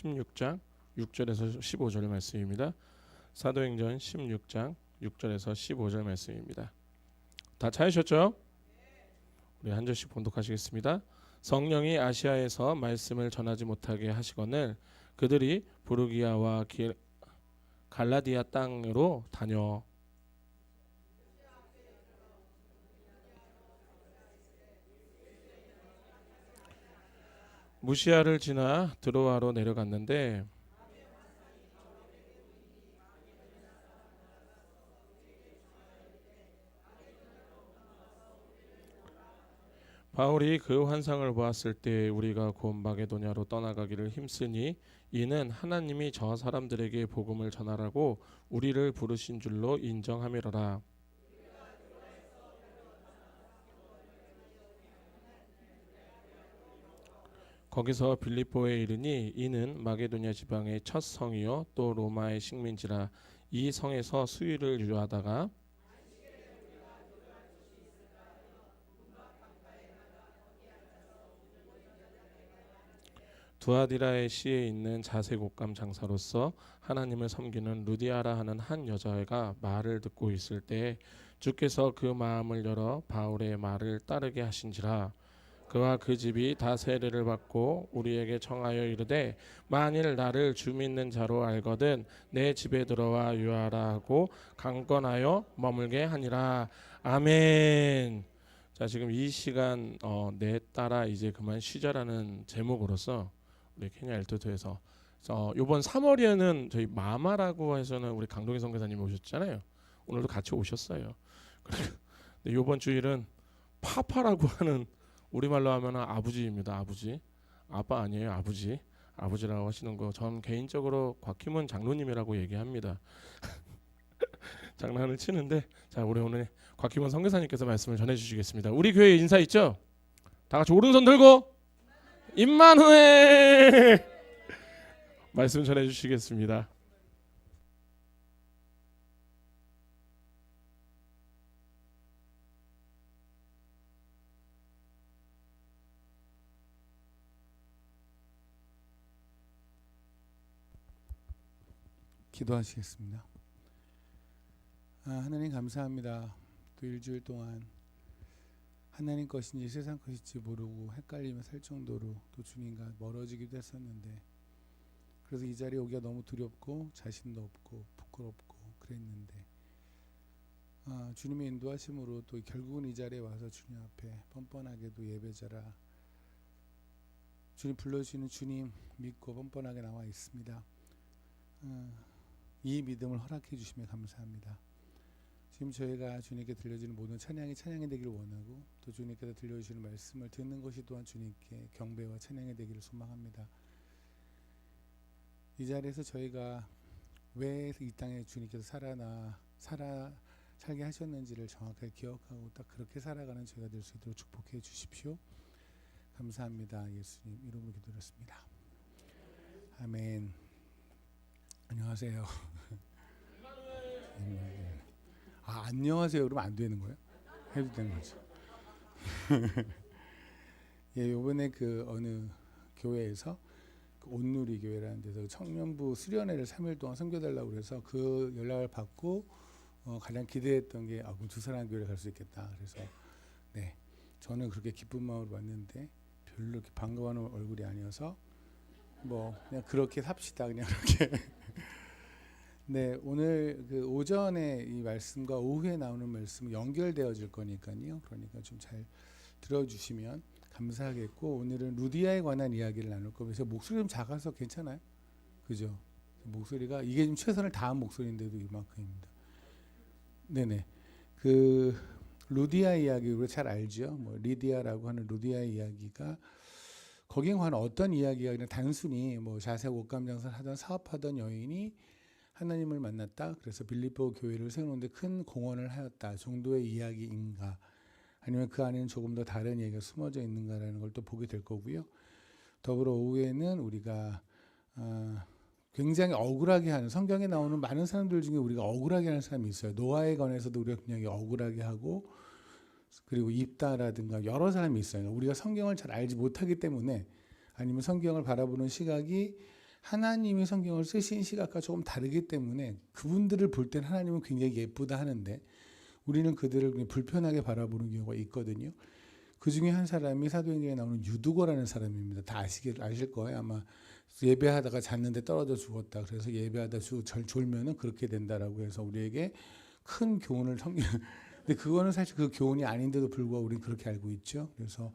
16장 6절에서 15절 말씀입니다. 사도행전 16장 6절에서 15절 말씀입니다. 다 찾으셨죠? 우리 한 절씩 봉독하시겠습니다. 성령이 아시아에서 말씀을 전하지 못하게 하시거늘 그들이 부르기아와 갈라디아 땅으로 다녀 무시아를 지나 드로아로 내려갔는데 바울이 그 환상을 보았을 때 우리가 곧 마게도냐로 떠나가기를 힘쓰니 이는 하나님이 저 사람들에게 복음을 전하라고 우리를 부르신 줄로 인정함이로라. 거기서 빌립보에 이르니 이는 마게도냐 지방의 첫 성이요 또 로마의 식민지라. 이 성에서 수유를 유하다가 두아디라의 시에 있는 자색 옷감 장사로서 하나님을 섬기는 루디아라 하는 한 여자애가 말을 듣고 있을 때 주께서 그 마음을 열어 바울의 말을 따르게 하신지라. 그와 그 집이 다 세례를 받고 우리에게 청하여 이르되 만일 나를 주 믿는 자로 알거든 내 집에 들어와 유하라 하고 강권하여 머물게 하니라. 아멘. 자, 지금 이 시간 내 딸아 이제 그만 쉬자라는 제목으로서 우리 케냐 엘토토에서 이번 3월에는 저희 마마라고 해서는 우리 강동희 선교사님 오셨잖아요. 오늘도 같이 오셨어요. 근데 이번 주일은 파파라고 하는 우리말로 하면 아버지입니다. 아버지. 아빠 아니에요. 아버지. 아버지라고 하시는 거 전 개인적으로 곽희문 장로님이라고 얘기합니다. 장난을 치는데 자, 우리 오늘 곽희문 선교사님께서 말씀을 전해주시겠습니다. 우리 교회 인사 있죠? 다 같이 오른손 들고 임마누엘 말씀 전해주시겠습니다. 기도하시겠습니다. 하나님 감사합니다. 또 일주일 동안 하나님 것인지 세상 것인지 모르고 헷갈리며 살 정도로 또 주님과 멀어지기도 했었는데 그래서 이 자리에 오기가 너무 두렵고 자신도 없고 부끄럽고 그랬는데 주님의 인도하심으로 또 결국은 이 자리에 와서 주님 앞에 뻔뻔하게도 예배자라 주님 불러주시는 주님 믿고 뻔뻔하게 나와 있습니다. 이 믿음을 허락해 주시며 감사합니다. 지금 저희가 주님께 들려주는 모든 찬양이 되기를 원하고 또 주님께서 들려주시는 말씀을 듣는 것이 또한 주님께 경배와 찬양이 되기를 소망합니다. 이 자리에서 저희가 왜 이 땅에 주님께서 살게 하셨는지를 정확하게 기억하고 딱 그렇게 살아가는 저희가 될 수 있도록 축복해 주십시오. 감사합니다. 예수님 이름으로 기도드렸습니다. 아멘. 안녕하세요. 안녕하세요. 그러면 안 되는 거예요? 해도 되는 거죠. 예, 요번에 그 어느 교회에서 그 온누리 교회라는 데서 청년부 수련회를 3일 동안 섬겨달라고 그래서 그 연락을 받고 가장 기대했던 게 그럼 두 사람 교회를 갈 수 있겠다. 그래서 네, 저는 그렇게 기쁜 마음으로 왔는데 별로 이렇게 반가워하는 얼굴이 아니어서 뭐 그냥 그렇게 삽시다. 그냥 그렇게. 네, 오늘 그 오전에 이 말씀과 오후에 나오는 말씀이 연결되어질 거니까요. 그러니까 좀 잘 들어주시면 감사하겠고 오늘은 루디아에 관한 이야기를 나눌 거예요. 그래서 목소리 좀 작아서 괜찮아요? 그죠? 목소리가 이게 좀 최선을 다한 목소리인데도 이만큼입니다. 네네. 그 루디아 이야기 우리가 잘 알죠. 뭐 리디아라고 하는 루디아 이야기가 거기에 관한 어떤 이야기가 그냥 단순히 뭐 자색 옷감 장사를 하던 사업하던 여인이 하나님을 만났다. 그래서 빌립보 교회를 세우는데 큰 공헌을 하였다. 정도의 이야기인가? 아니면 그 안에는 조금 더 다른 얘기가 숨어져 있는가라는 걸 또 보게 될 거고요. 더불어 오후에는 우리가 굉장히 억울하게 하는 성경에 나오는 많은 사람들 중에 우리가 억울하게 하는 사람이 있어요. 노아에 관해서도 우리가 굉장히 억울하게 하고 그리고 입다라든가 여러 사람이 있어요. 우리가 성경을 잘 알지 못하기 때문에 아니면 성경을 바라보는 시각이 하나님이 성경을 쓰신 시각과 조금 다르기 때문에 그분들을 볼 땐 하나님은 굉장히 예쁘다 하는데 우리는 그들을 그냥 불편하게 바라보는 경우가 있거든요. 그 중에 한 사람이 사도행전에 나오는 유두거라는 사람입니다. 다 아실 거예요. 아마 예배하다가 잤는데 떨어져 죽었다. 그래서 예배하다 졸면은 그렇게 된다라고 해서 우리에게 큰 교훈을 근데 그거는 사실 그 교훈이 아닌데도 불구하고 우리는 그렇게 알고 있죠. 그래서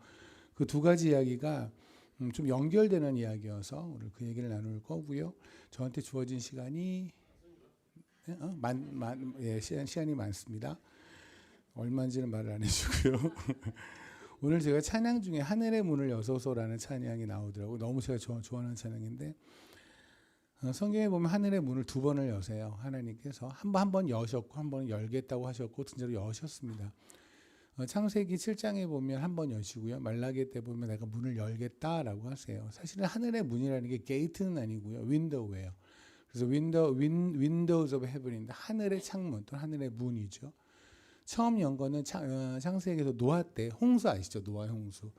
그 두 가지 이야기가 좀 연결되는 이야기여서 오늘 그 얘기를 나눌 거고요. 저한테 주어진 시간이 시간이 많습니다. 얼마인지는 말을 안 해주고요. 오늘 제가 찬양 중에 하늘의 문을 여소서라는 찬양이 나오더라고요. 너무 제가 좋아하는 찬양인데 성경에 보면 하늘의 문을 두 번을 여세요. 하나님께서 한 번 여셨고 한 번 열겠다고 하셨고 진짜로 여셨습니다. 창세기 7장에 보면 한 번 여시고요. 말라기 때 보면 내가 문을 열겠다라고 하세요. 사실은 하늘의 문이라는 게 게이트는 아니고요. 윈도우예요. 그래서 Windows of Heaven인데 하늘의 창문 또는 하늘의 문이죠. 처음 연 거는 창세기에서 노아 때 홍수 아시죠? 노아의 홍수.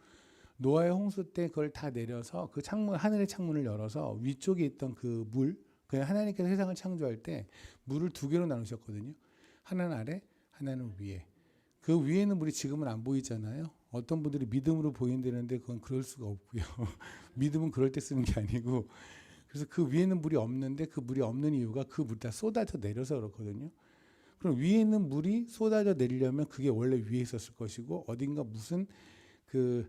노아의 홍수 때 그걸 다 내려서 그 창문 하늘의 창문을 열어서 위쪽에 있던 그 물, 그냥 하나님께서 세상을 창조할 때 물을 두 개로 나누셨거든요. 하나는 아래, 하나는 위에. 그 위에 있는 물이 지금은 안 보이잖아요. 어떤 분들이 믿음으로 보인다는데 그건 그럴 수가 없고요. 믿음은 그럴 때 쓰는 게 아니고 그래서 그 위에는 물이 없는데 그 물이 없는 이유가 그 물이 다 쏟아져 내려서 그렇거든요. 그럼 위에 있는 물이 쏟아져 내리려면 그게 원래 위에 있었을 것이고 어딘가 무슨 그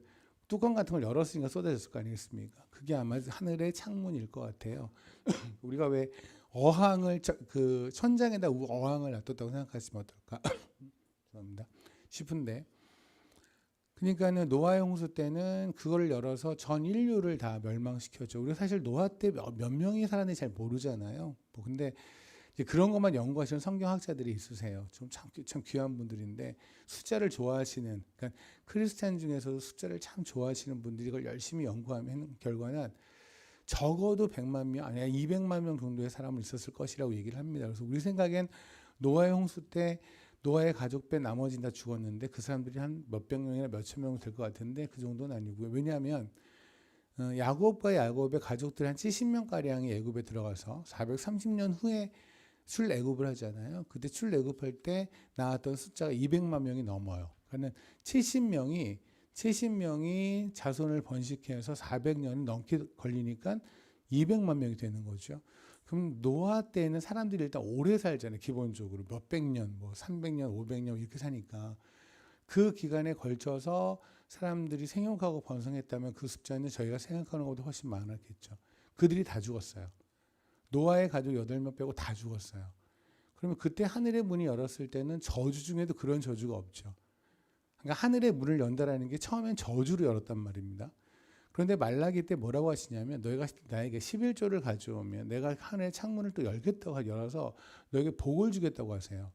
뚜껑 같은 걸 열었으니까 쏟아졌을 거 아니겠습니까? 그게 아마 하늘의 창문일 것 같아요. 우리가 왜 어항을 그 천장에다 어항을 놔뒀다고 생각하시면 어떨까? 죄송합니다. 싶은데 그러니까는 노아의 홍수 때는 그걸 열어서 전 인류를 다 멸망시켰죠. 우리가 사실 노아 때 몇 명이 살았는지 잘 모르잖아요. 근데 이제 그런 것만 연구하시는 성경학자들이 있으세요. 참 귀한 분들인데 숫자를 좋아하시는, 그러니까 크리스찬 중에서도 숫자를 참 좋아하시는 분들이 이걸 열심히 연구하면 결과는 적어도 100만 명, 아니 200만 명 정도의 사람은 있었을 것이라고 얘기를 합니다. 그래서 우리 생각엔 노아의 홍수 때 노아의 가족 빼 나머지는 다 죽었는데 그 사람들이 한 몇백 명이나 몇천 명 될 것 같은데 그 정도는 아니고요. 왜냐하면 야곱의 가족들이 한 70명가량이 애굽에 들어가서 430년 후에 출애굽을 하잖아요. 그때 출애굽할 때 나왔던 숫자가 200만 명이 넘어요. 그러니까 70명이 자손을 번식해서 400년이 넘게 걸리니까 200만 명이 되는 거죠. 그럼 노아 때는 사람들이 일단 오래 살잖아요. 기본적으로 몇백 년, 뭐 300년, 500년 이렇게 사니까 그 기간에 걸쳐서 사람들이 생육하고 번성했다면 그 숫자는 저희가 생각하는 것보다 훨씬 많았겠죠. 그들이 다 죽었어요. 노아의 가족 8명 빼고 다 죽었어요. 그러면 그때 하늘의 문이 열었을 때는 저주 중에도 그런 저주가 없죠. 그러니까 하늘의 문을 연다라는 게 처음엔 저주로 열었단 말입니다. 그런데 말라기 때 뭐라고 하시냐면 너희가 나에게 11조를 가져오면 내가 하늘의 창문을 또 열어서 너에게 복을 주겠다고 하세요.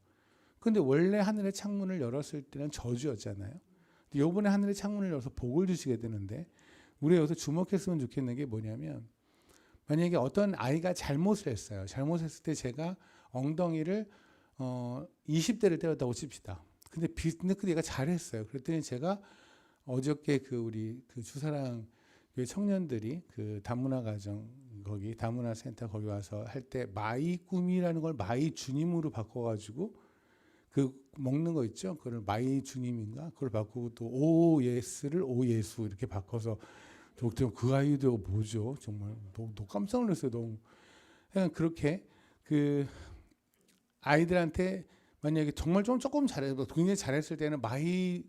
그런데 원래 하늘의 창문을 열었을 때는 저주였잖아요. 근데 이번에 하늘의 창문을 열어서 복을 주시게 되는데 우리가 여기서 주목했으면 좋겠는 게 뭐냐면 만약에 어떤 아이가 잘못을 했어요. 잘못했을 때 제가 엉덩이를 20대를 때렸다고 칩시다. 근데 그 애가 잘했어요. 그랬더니 제가 어저께 우리 주사랑 청년들이 다문화 가정 거기 다문화 센터 거기 와서 할 때 마이 꿈이라는 걸 마이 주님으로 바꿔가지고 먹는 거 있죠. 그걸 마이 주님인가 그걸 바꾸고 또 오 예스를 오 예수 이렇게 바꿔서 그 아이디어가 뭐죠? 정말 너무 깜짝 놀랐어요. 너무 그냥 그렇게 아이들한테 만약에 정말 조금 잘해서 굉장히 잘했을 때는 마이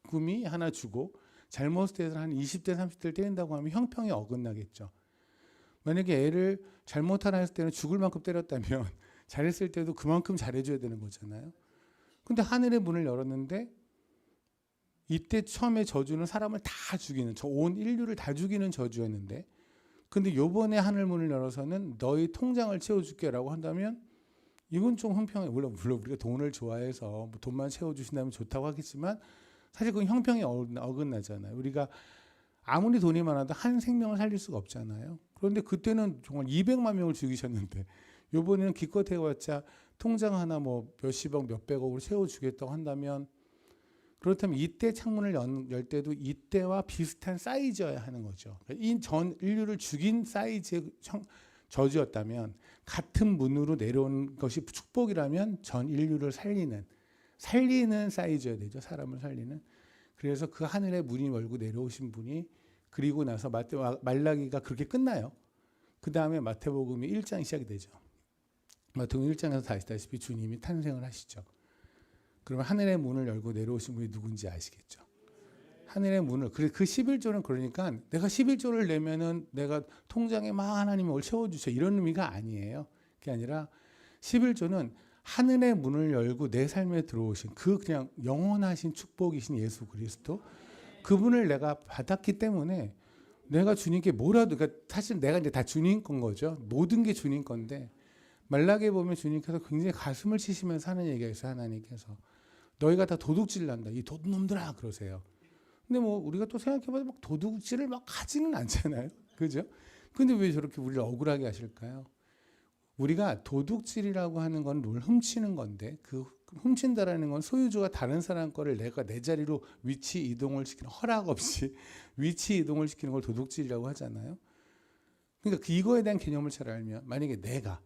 꿈이 하나 주고 잘못을 해서 한 20대 30대를 때린다고 하면 형평이 어긋나겠죠. 만약에 애를 잘못 하나 했을 때는 죽을 만큼 때렸다면 잘했을 때도 그만큼 잘해줘야 되는 거잖아요. 근데 하늘의 문을 열었는데 이때 처음에 저주는 사람을 다 죽이는 온 인류를 다 죽이는 저주였는데 근데 요번에 하늘 문을 열어서는 너희 통장을 채워줄게라고 한다면 이건 좀 형평이 물론 우리가 돈을 좋아해서 뭐 돈만 채워주신다면 좋다고 하겠지만 사실 그건 형평이 어긋나잖아요. 우리가 아무리 돈이 많아도 한 생명을 살릴 수가 없잖아요. 그런데 그때는 정말 200만 명을 죽이셨는데 요번에는 기껏 해봤자 통장 하나 뭐 몇십억 몇백억으로 채워주겠다고 한다면 그렇다면 이때 창문을 열 때도 이때와 비슷한 사이즈여야 하는 거죠. 이 전 인류를 죽인 사이즈의 저주였다면 같은 문으로 내려온 것이 축복이라면 전 인류를 살리는 사이즈여야 되죠. 사람을 살리는. 그래서 그 하늘의 문이 열고 내려오신 분이 그리고 나서 말라기가 그렇게 끝나요. 그 다음에 마태복음이 1장이 시작이 되죠. 마태복음 1장에서 아시다시피 주님이 탄생을 하시죠. 그러면 하늘의 문을 열고 내려오신 분이 누군지 아시겠죠. 하늘의 문을 그 11조는 그러니까 내가 11조를 내면은 내가 통장에 막 하나님이 뭘 채워주셔 이런 의미가 아니에요. 그게 아니라 11조는 하늘의 문을 열고 내 삶에 들어오신 그 그냥 영원하신 축복이신 예수 그리스도 그분을 내가 받았기 때문에 내가 주님께 뭐라도 그러니까 사실 내가 이제 다 주님 건 거죠. 모든 게 주님 건데 말라기에 보면 주님께서 굉장히 가슴을 치시면서 하는 얘기가 있어요. 하나님께서 너희가 다 도둑질 난다. 이 도둑놈들아 그러세요. 근데 뭐 우리가 또 생각해봐도 막 도둑질을 막 하지는 않잖아요. 그죠? 근데 왜 저렇게 우리를 억울하게 하실까요? 우리가 도둑질이라고 하는 건 뭘 훔치는 건데 그 훔친다라는 건 소유주가 다른 사람 거를 내가 내 자리로 위치 이동을 시키는 허락 없이 위치 이동을 시키는 걸 도둑질이라고 하잖아요. 그러니까 이거에 대한 개념을 잘 알면 만약에 내가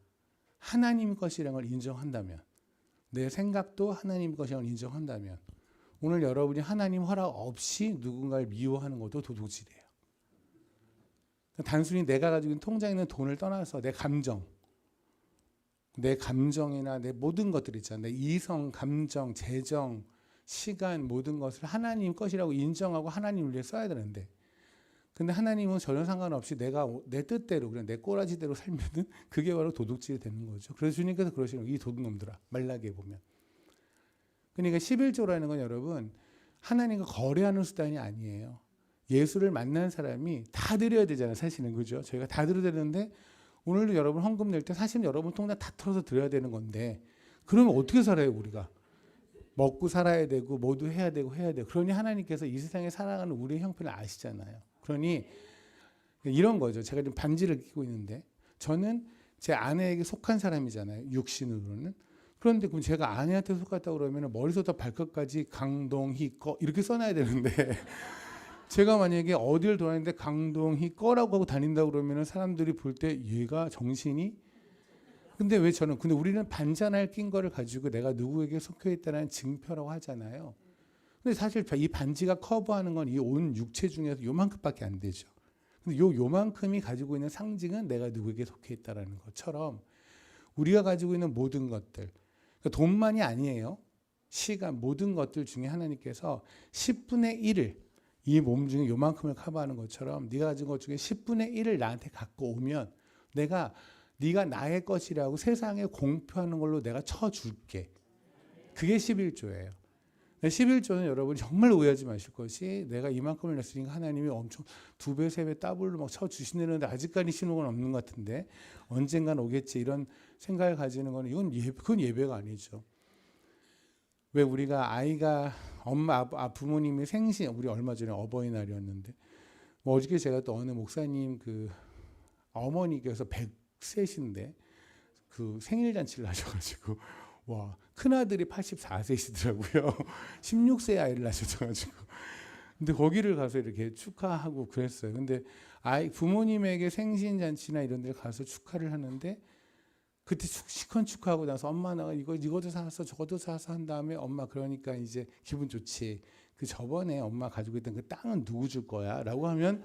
하나님 것이라는 걸 인정한다면 내 생각도 하나님 것이라는 걸 인정한다면 오늘 여러분이 하나님 허락 없이 누군가를 미워하는 것도 도둑질이에요. 단순히 내가 가지고 있는 통장에 있는 돈을 떠나서 내 감정이나 내 모든 것들 있잖아요. 내 이성, 감정, 재정, 시간 모든 것을 하나님 것이라고 인정하고 하나님을 위해 써야 되는데 근데 하나님은 전혀 상관없이 내가 내 뜻대로 그냥 내 꼬라지대로 살면은 그게 바로 도둑질이 되는 거죠. 그래서 주님께서 그러시는 거예요. 이 도둑놈들아. 말라기에 보면. 그러니까 11조라는 건 여러분 하나님과 거래하는 수단이 아니에요. 예수를 만난 사람이 다 드려야 되잖아요. 사실은 그죠? 저희가 다 드려야 되는데 오늘도 여러분 헌금 낼 때 사실은 여러분 통장 다 털어서 드려야 되는 건데 그러면 어떻게 살아요 우리가? 먹고 살아야 되고 모두 해야 되고 그러니 하나님께서 이 세상에 살아가는 우리의 형편을 아시잖아요. 그러니 이런 거죠. 제가 지금 반지를 끼고 있는데 저는 제 아내에게 속한 사람이잖아요. 육신으로는. 그런데 그럼 제가 아내한테 속았다고 그러면 머리부터 발끝까지 강동희 꺼 이렇게 써놔야 되는데 제가 만약에 어디를 돌아다니는데 강동희 꺼라고 하고 다닌다고 그러면 사람들이 볼 때 얘가 정신이 근데 우리는 반지 하나를 낀 거를 가지고 내가 누구에게 속해 있다는 증표라고 하잖아요. 근데 사실 이 반지가 커버하는 건 이 온 육체 중에서 요만큼밖에 안 되죠. 근데 요만큼이 가지고 있는 상징은 내가 누구에게 속해 있다라는 것처럼 우리가 가지고 있는 모든 것들 그러니까 돈만이 아니에요. 시간 모든 것들 중에 하나님께서 10분의 1을 이 몸 중에 요만큼을 커버하는 것처럼 네가 가진 것 중에 10분의 1을 나한테 갖고 오면 네가 나의 것이라고 세상에 공표하는 걸로 내가 쳐줄게. 그게 11조예요. 11조는 여러분 정말 오해하지 마실 것이 내가 이만큼을 냈으니까 하나님이 엄청 2배, 3배 더블로 막 쳐주시는데 아직까지 신호가 없는 것 같은데 언젠간 오겠지 이런 생각을 가지는 건 그건 예배가 아니죠. 왜 우리가 아이가 부모님이 생신 우리 얼마 전에 어버이날이었는데 뭐 어저께 제가 또 어느 목사님 그 어머니께서 100세신데 그 생일 잔치를 하셔가지고 와 큰아들이 84세시더라고요. 16세 아이를 낳으셔가지고 근데 거기를 가서 이렇게 축하하고 그랬어요. 근데 부모님에게 생신 잔치나 이런 데 가서 축하를 하는데 그때 시컨 축하하고 나서 엄마 나 이것도 사서 저것도 사서 한 다음에 엄마 그러니까 이제 기분 좋지. 그 저번에 엄마 가지고 있던 그 땅은 누구 줄 거야? 라고 하면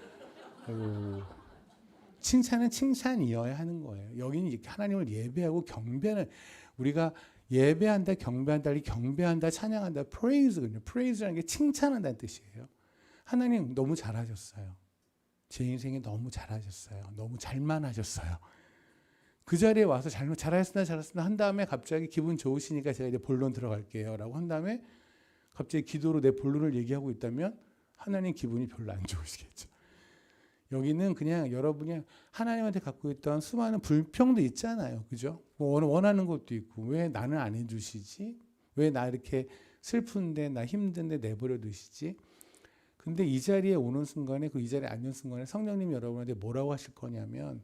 칭찬은 칭찬이어야 하는 거예요. 여기는 하나님을 예배하고 경배하는 우리가 예배한다, 경배한다, 찬양한다, praise거든요. praise라는 게 칭찬한다는 뜻이에요. 하나님 너무 잘하셨어요. 제 인생에 너무 잘하셨어요. 너무 잘만 하셨어요. 그 자리에 와서 잘했으나 한 다음에 갑자기 기분 좋으시니까 제가 이제 본론 들어갈게요. 라고 한 다음에 갑자기 기도로 내 본론을 얘기하고 있다면 하나님 기분이 별로 안 좋으시겠죠. 여기는 그냥 여러분이 하나님한테 갖고 있던 수많은 불평도 있잖아요. 그죠? 뭐 원하는 것도 있고 왜 나는 안 해주시지? 왜 나 이렇게 슬픈데 나 힘든데 내버려 두시지? 근데 이 자리에 오는 순간에 이 자리에 앉는 순간에 성령님이 여러분한테 뭐라고 하실 거냐면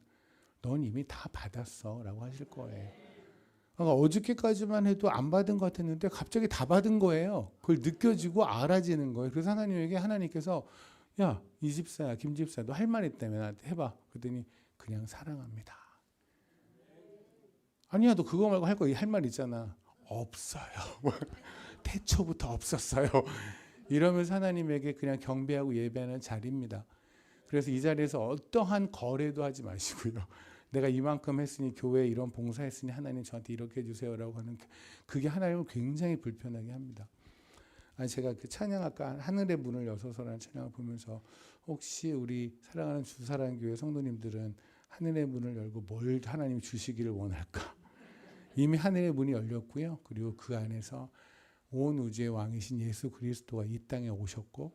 넌 이미 다 받았어 라고 하실 거예요. 그러니까 어저께까지만 해도 안 받은 것 같았는데 갑자기 다 받은 거예요. 그걸 느껴지고 알아지는 거예요. 그래서 하나님께서 야, 이 집사야, 김 집사야, 너 할 말 있다며 나한테 해봐. 그랬더니 그냥 사랑합니다. 아니야, 너 그거 말고 할 말 있잖아. 없어요. 태초부터 없었어요. 이러면서 하나님에게 그냥 경배하고 예배하는 자리입니다. 그래서 이 자리에서 어떠한 거래도 하지 마시고요. 내가 이만큼 했으니 교회에 이런 봉사했으니 하나님 저한테 이렇게 해주세요라고 하는 그게 하나님을 굉장히 불편하게 합니다. 제가 그 찬양 아까 하늘의 문을 여서서라는 찬양을 보면서 혹시 우리 사랑하는 주사랑교회 성도님들은 하늘의 문을 열고 뭘 하나님이 주시기를 원할까? 이미 하늘의 문이 열렸고요. 그리고 그 안에서 온 우주의 왕이신 예수 그리스도가 이 땅에 오셨고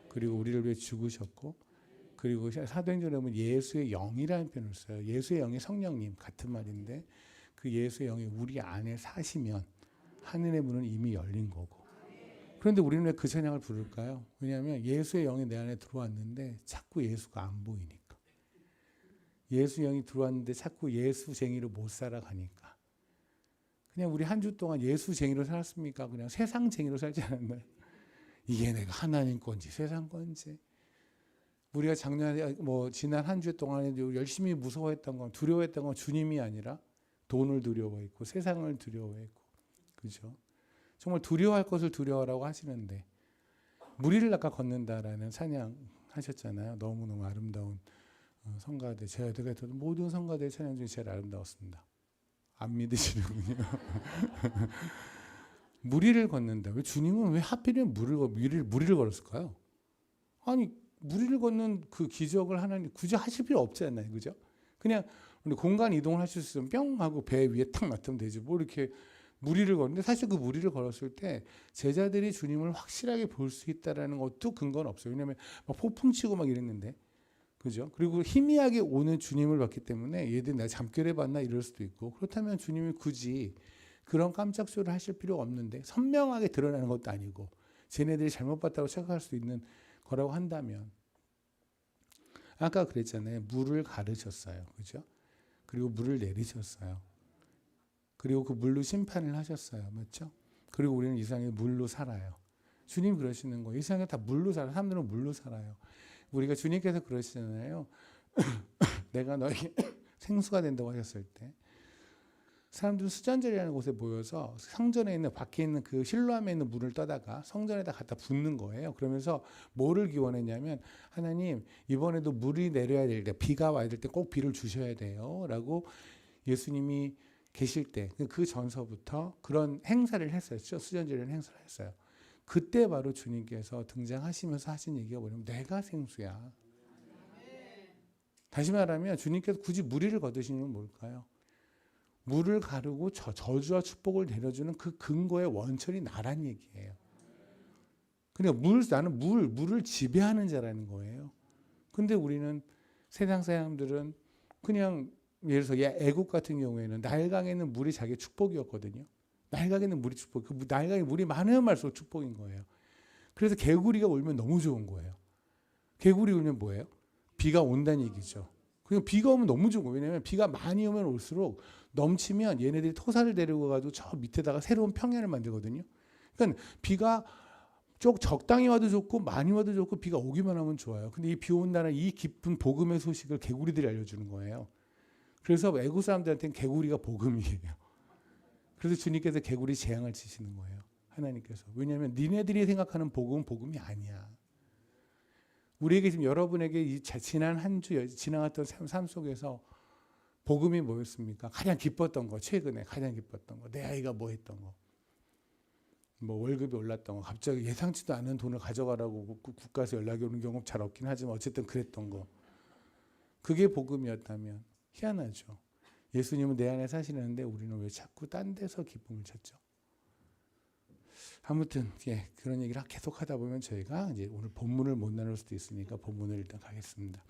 그리고 우리를 위해 죽으셨고 그리고 사도행전에 보면 예수의 영이라는 표현을 써요. 예수의 영이 성령님 같은 말인데 그 예수의 영이 우리 안에 사시면 하늘의 문은 이미 열린 거고 그런데 우리는 왜 그 찬양을 부를까요? 왜냐하면 예수의 영이 내 안에 들어왔는데 자꾸 예수가 안 보이니까 예수 영이 들어왔는데 자꾸 예수쟁이로 못 살아가니까 그냥 우리 한 주 동안 예수쟁이로 살았습니까? 그냥 세상쟁이로 살지 않았나요? 이게 내가 하나님 건지 세상 건지 우리가 작년에 지난 한 주 동안에 열심히 무서워했던 건 두려워했던 건 주님이 아니라 돈을 두려워했고 세상을 두려워했고 그죠? 정말 두려워할 것을 두려워라고 하시는데 무리를 아까 걷는다라는 찬양 하셨잖아요. 너무너무 아름다운 성가대 제가 들었던 모든 성가대 찬양 중에 제일 아름다웠습니다. 안 믿으시는군요. 무리를 걷는다. 왜 주님은 왜 하필이면 무리를 걸었을까요? 아니 무리를 걷는 그 기적을 하나님 굳이 하실 필요 없지 않나요, 그죠? 그냥 공간 이동을 하실 수 있으면 뿅 하고 배 위에 탁 놔두면 되지. 뭐 이렇게 무리를 걷는데 사실 그 무리를 걸었을 때 제자들이 주님을 확실하게 볼 수 있다라는 것도 근거는 없어요. 왜냐하면 막 폭풍 치고 막 이랬는데, 그죠? 그리고 희미하게 오는 주님을 봤기 때문에 얘들 내가 잠결에 봤나 이럴 수도 있고 그렇다면 주님이 굳이 그런 깜짝 쇼를 하실 필요가 없는데 선명하게 드러나는 것도 아니고 쟤네들이 잘못 봤다고 생각할 수 있는 거라고 한다면 아까 그랬잖아요. 물을 가르셨어요. 그죠? 그리고 물을 내리셨어요. 그리고 그 물로 심판을 하셨어요. 맞죠? 그리고 우리는 이 세상에 물로 살아요. 주님 그러시는 거예요. 이 세상에 다 물로 살아요. 사람들은 물로 살아요. 우리가 주님께서 그러시잖아요. 내가 너에게 생수가 된다고 하셨을 때 사람들은 수잔절이라는 곳에 모여서 성전에 있는 밖에 있는 그 실로암에 있는 물을 떠다가 성전에다 갖다 붓는 거예요. 그러면서 뭐를 기원했냐면 하나님 이번에도 물이 내려야 될 때 비가 와야 될 때 꼭 비를 주셔야 돼요. 라고 예수님이 계실 때 그 전서부터 그런 행사를 했었죠. 수잔절이라는 행사를 했어요. 그때 바로 주님께서 등장하시면서 하신 얘기가 뭐냐면 내가 생수야. 다시 말하면 주님께서 굳이 무리를 거두시는 건 뭘까요? 물을 가르고 저주와 축복을 내려주는 그 근거의 원천이 나란 얘기예요. 그러니까 나는 물을 지배하는 자라는 거예요. 근데 우리는 세상 사람들은 그냥 예를 들어서 애국 같은 경우에는 나일강에 있는 물이 자기의 축복이었거든요. 나일강에 있는 물이 축복. 그 나일강에 물이 많으면 많을수록 축복인 거예요. 그래서 개구리가 울면 너무 좋은 거예요. 개구리 울면 뭐예요? 비가 온다는 얘기죠. 그냥 비가 오면 너무 좋은 거예요. 왜냐하면 비가 많이 오면 올수록 넘치면 얘네들이 토사를 데리고 가도 저 밑에다가 새로운 평야를 만들거든요. 그러니까 비가 적당히 와도 좋고 많이 와도 좋고 비가 오기만 하면 좋아요. 근데 이 비 온다는 이 깊은 복음의 소식을 개구리들이 알려주는 거예요. 그래서 애국 사람들한테는 개구리가 복음이에요. 그래서 주님께서 개구리 재앙을 치시는 거예요. 하나님께서. 왜냐하면 니네들이 생각하는 복음은 복음이 아니야. 우리에게 지금 여러분에게 지난 한 주 지나갔던 삶 속에서 복음이 뭐였습니까? 가장 기뻤던 거, 최근에 가장 기뻤던 거, 내 아이가 뭐 했던 거, 뭐 월급이 올랐던 거, 갑자기 예상치도 않은 돈을 가져가라고 국가에서 연락이 오는 경우 잘 없긴 하지만 어쨌든 그랬던 거. 그게 복음이었다면 희한하죠. 예수님은 내 안에 사시는데 우리는 왜 자꾸 딴 데서 기쁨을 찾죠? 아무튼 그런 얘기를 계속 하다 보면 저희가 이제 오늘 본문을 못 나눌 수도 있으니까 본문을 일단 가겠습니다.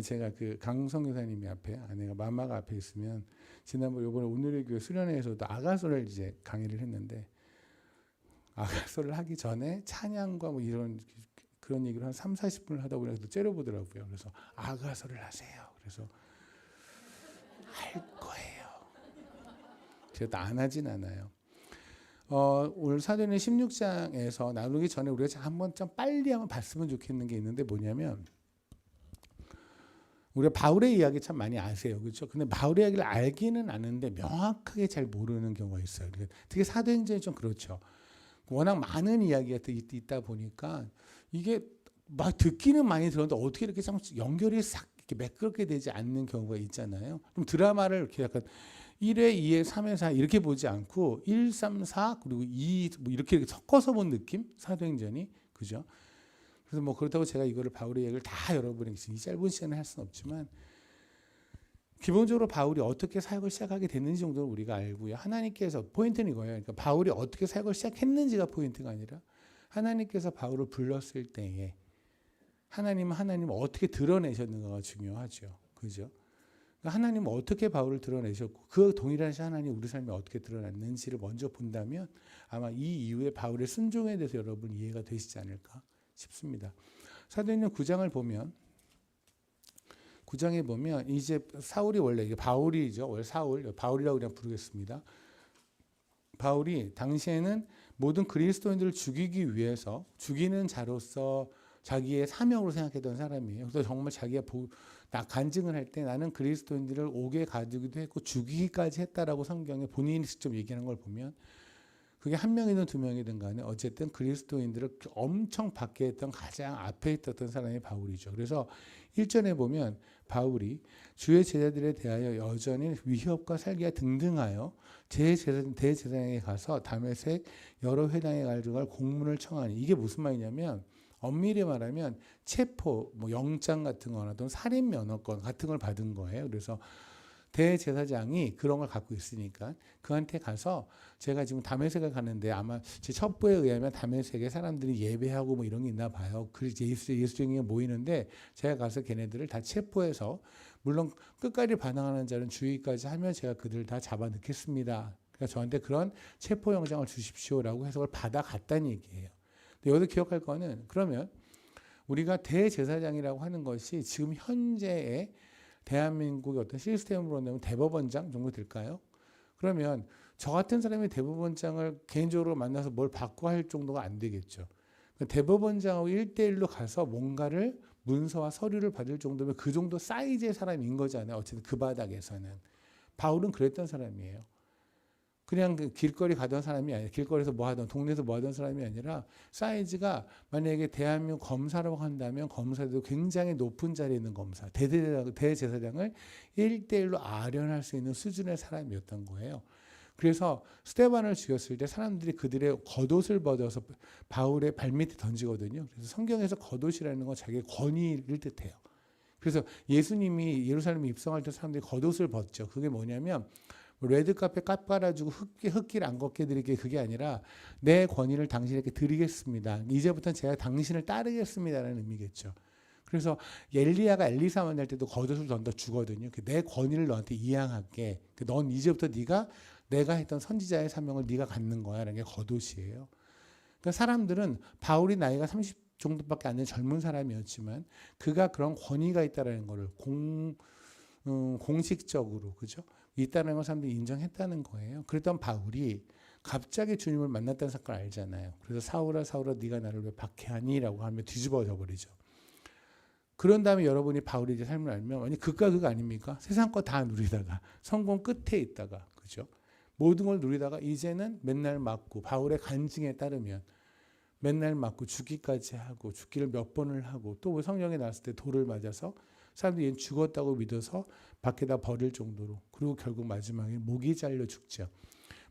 제가 그 강성 교사님이 앞에 아내가 마마가 앞에 있으면 지난번 이번에 오늘의 교회 수련회에서도 아가서를 이제 강의를 했는데 아가서를 하기 전에 찬양과 뭐 이런 그런 얘기를 한 3-40분을 하다 보니까 째려보더라고요. 그래서 아가서를 하세요. 그래서 할 거예요. 제가 안 하진 않아요. 오늘 사도행전 16장에서 나누기 전에 우리가 한번 좀 빨리 한번 봤으면 좋겠는 게 있는데 뭐냐면 우리가 바울의 이야기 참 많이 아세요, 그렇죠? 근데 바울의 이야기를 알기는 아는데 명확하게 잘 모르는 경우가 있어요. 특히 사도행전이 좀 그렇죠. 워낙 많은 이야기가 있다 보니까 이게 막 듣기는 많이 들었는데 어떻게 이렇게 참 연결이 싹 이렇게 매끄럽게 되지 않는 경우가 있잖아요. 그럼 드라마를 이렇게 약간 1회, 2회, 3회, 4 이렇게 보지 않고 1, 3, 4 그리고 2 뭐 이렇게 섞어서 본 느낌? 사도행전이 그죠? 그래서 뭐 그렇다고 제가 이거를 바울의 얘기를 다 여러분에게 이 짧은 시간에 할 수는 없지만 기본적으로 바울이 어떻게 사역을 시작하게 됐는지 정도는 우리가 알고요. 하나님께서 포인트는 이거예요. 그러니까 바울이 어떻게 사역을 시작했는지가 포인트가 아니라 하나님께서 바울을 불렀을 때에 하나님은 어떻게 드러내셨는가가 중요하죠. 그죠? 그러니까 하나님은 어떻게 바울을 드러내셨고 그 동일한 하나님 우리 삶에 어떻게 드러났는지를 먼저 본다면 아마 이 이후에 바울의 순종에 대해서 여러분 이해가 되시지 않을까 싶습니다. 사도행전 9장을 보면 9장에 보면 이제 사울이 원래 이게 바울이죠. 원래 바울이라고 그냥 부르겠습니다. 바울이 당시에는 모든 그리스도인들을 죽이기 위해서 죽이는 자로서 자기의 사명으로 생각했던 사람이에요. 그래서 정말 자기가 간증을 할 때 나는 그리스도인들을 옥에 가두기도 했고 죽이기까지 했다라고 성경에 본인이 직접 얘기하는 걸 보면 그게 한 명이든 두 명이든 간에 어쨌든 그리스도인들을 엄청 받게 했던 가장 앞에 있었던 사람이 바울이죠. 그래서 1절에 보면 바울이 주의 제자들에 대하여 여전히 위협과 살기가 등등하여 대제사장에 가서 다메섹 여러 회당에 가져갈 공문을 청하니 이게 무슨 말이냐면 엄밀히 말하면 체포, 뭐 영장 같은 거나 또는 살인 면허권 같은 걸 받은 거예요. 그래서 대제사장이 그런 걸 갖고 있으니까 그한테 가서 제가 지금 다메섹에 가는데 아마 제 첩보에 의하면 다메섹에 사람들이 예배하고 뭐 이런 게 있나 봐요. 그래서 예수쟁이가 모이는데 제가 가서 걔네들을 다 체포해서 물론 끝까지 반항하는 자는 주의까지 하면 제가 그들을 다 잡아 넣겠습니다. 그러니까 저한테 그런 체포 영장을 주십시오라고 해서 그걸 받아갔다는 얘기예요. 근데 여기서 기억할 거는 그러면 우리가 대제사장이라고 하는 것이 지금 현재의 대한민국의 어떤 시스템으로 내면 대법원장 정도 될까요? 그러면 저 같은 사람이 대법원장을 개인적으로 만나서 뭘 받고 할 정도가 안 되겠죠. 대법원장하고 1대1로 가서 뭔가를 문서와 서류를 받을 정도면 그 정도 사이즈의 사람인 거잖아요. 어쨌든 그 바닥에서는. 바울은 그랬던 사람이에요. 그냥 그 길거리 가던 사람이 아니라 길거리에서 뭐 하던 동네에서 뭐 하던 사람이 아니라 사이즈가 만약에 대한민국 검사라고 한다면 검사도 굉장히 높은 자리에 있는 검사 대제사장을 1대1로 아련할 수 있는 수준의 사람이었던 거예요. 그래서 스데반을 죽였을 때 사람들이 그들의 겉옷을 벗어서 바울의 발밑에 던지거든요. 그래서 성경에서 겉옷이라는 건 자기의 권위를 뜻해요. 그래서 예수님이 예루살렘에 입성할 때 사람들이 겉옷을 벗죠. 그게 뭐냐면 레드카페 깔아주고 흙길 안 걷게 드리게 그게 아니라 내 권위를 당신에게 드리겠습니다. 이제부터는 제가 당신을 따르겠습니다라는 의미겠죠. 그래서 엘리야가 엘리사 만날 때도 겉옷을 던져 주거든요. 내 권위를 너한테 이양할게. 넌 이제부터 내가 했던 선지자의 사명을 네가 갖는 거야라는 게 겉옷이에요. 그러니까 사람들은 바울이 나이가 30 정도밖에 안 된 젊은 사람이었지만 그가 그런 권위가 있다라는 거를 공식적으로 그죠? 있다는 걸 사람들이 인정했다는 거예요. 그랬던 바울이 갑자기 주님을 만났다는 사건을 알잖아요. 그래서 사울아 네가 나를 왜 박해하니? 라고 하면 뒤집어져 버리죠. 그런 다음에 여러분이 바울의 이제 삶을 알면 완전 극과 극 아닙니까? 세상 거 다 누리다가 성공 끝에 있다가 그죠? 모든 걸 누리다가 이제는 맨날 맞고 바울의 간증에 따르면 맨날 맞고 죽기까지 하고 죽기를 몇 번을 하고 또 성령에 나왔을 때 돌을 맞아서 사람들이 얘는 죽었다고 믿어서 밖에다 버릴 정도로 그리고 결국 마지막에 목이 잘려 죽죠.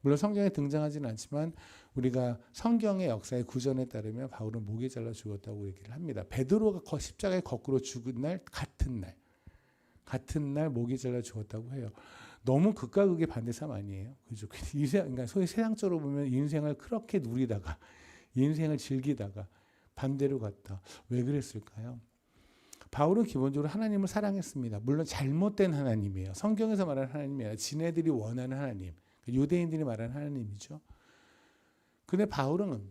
물론 성경에 등장하지는 않지만 우리가 성경의 역사의 구전에 따르면 바울은 목이 잘려 죽었다고 얘기를 합니다. 베드로가 십자가에 거꾸로 죽은 날 같은 날 목이 잘려 죽었다고 해요. 너무 극과 극의 반대삼 아니에요. 그죠? 그러니까 소위 세상적으로 보면 인생을 그렇게 누리다가 인생을 즐기다가 반대로 갔다. 왜 그랬을까요? 바울은 기본적으로 하나님을 사랑했습니다. 물론 잘못된 하나님이에요. 성경에서 말하는 하나님이 아니라 지네들이 원하는 하나님. 유대인들이 말하는 하나님이죠. 근데 바울은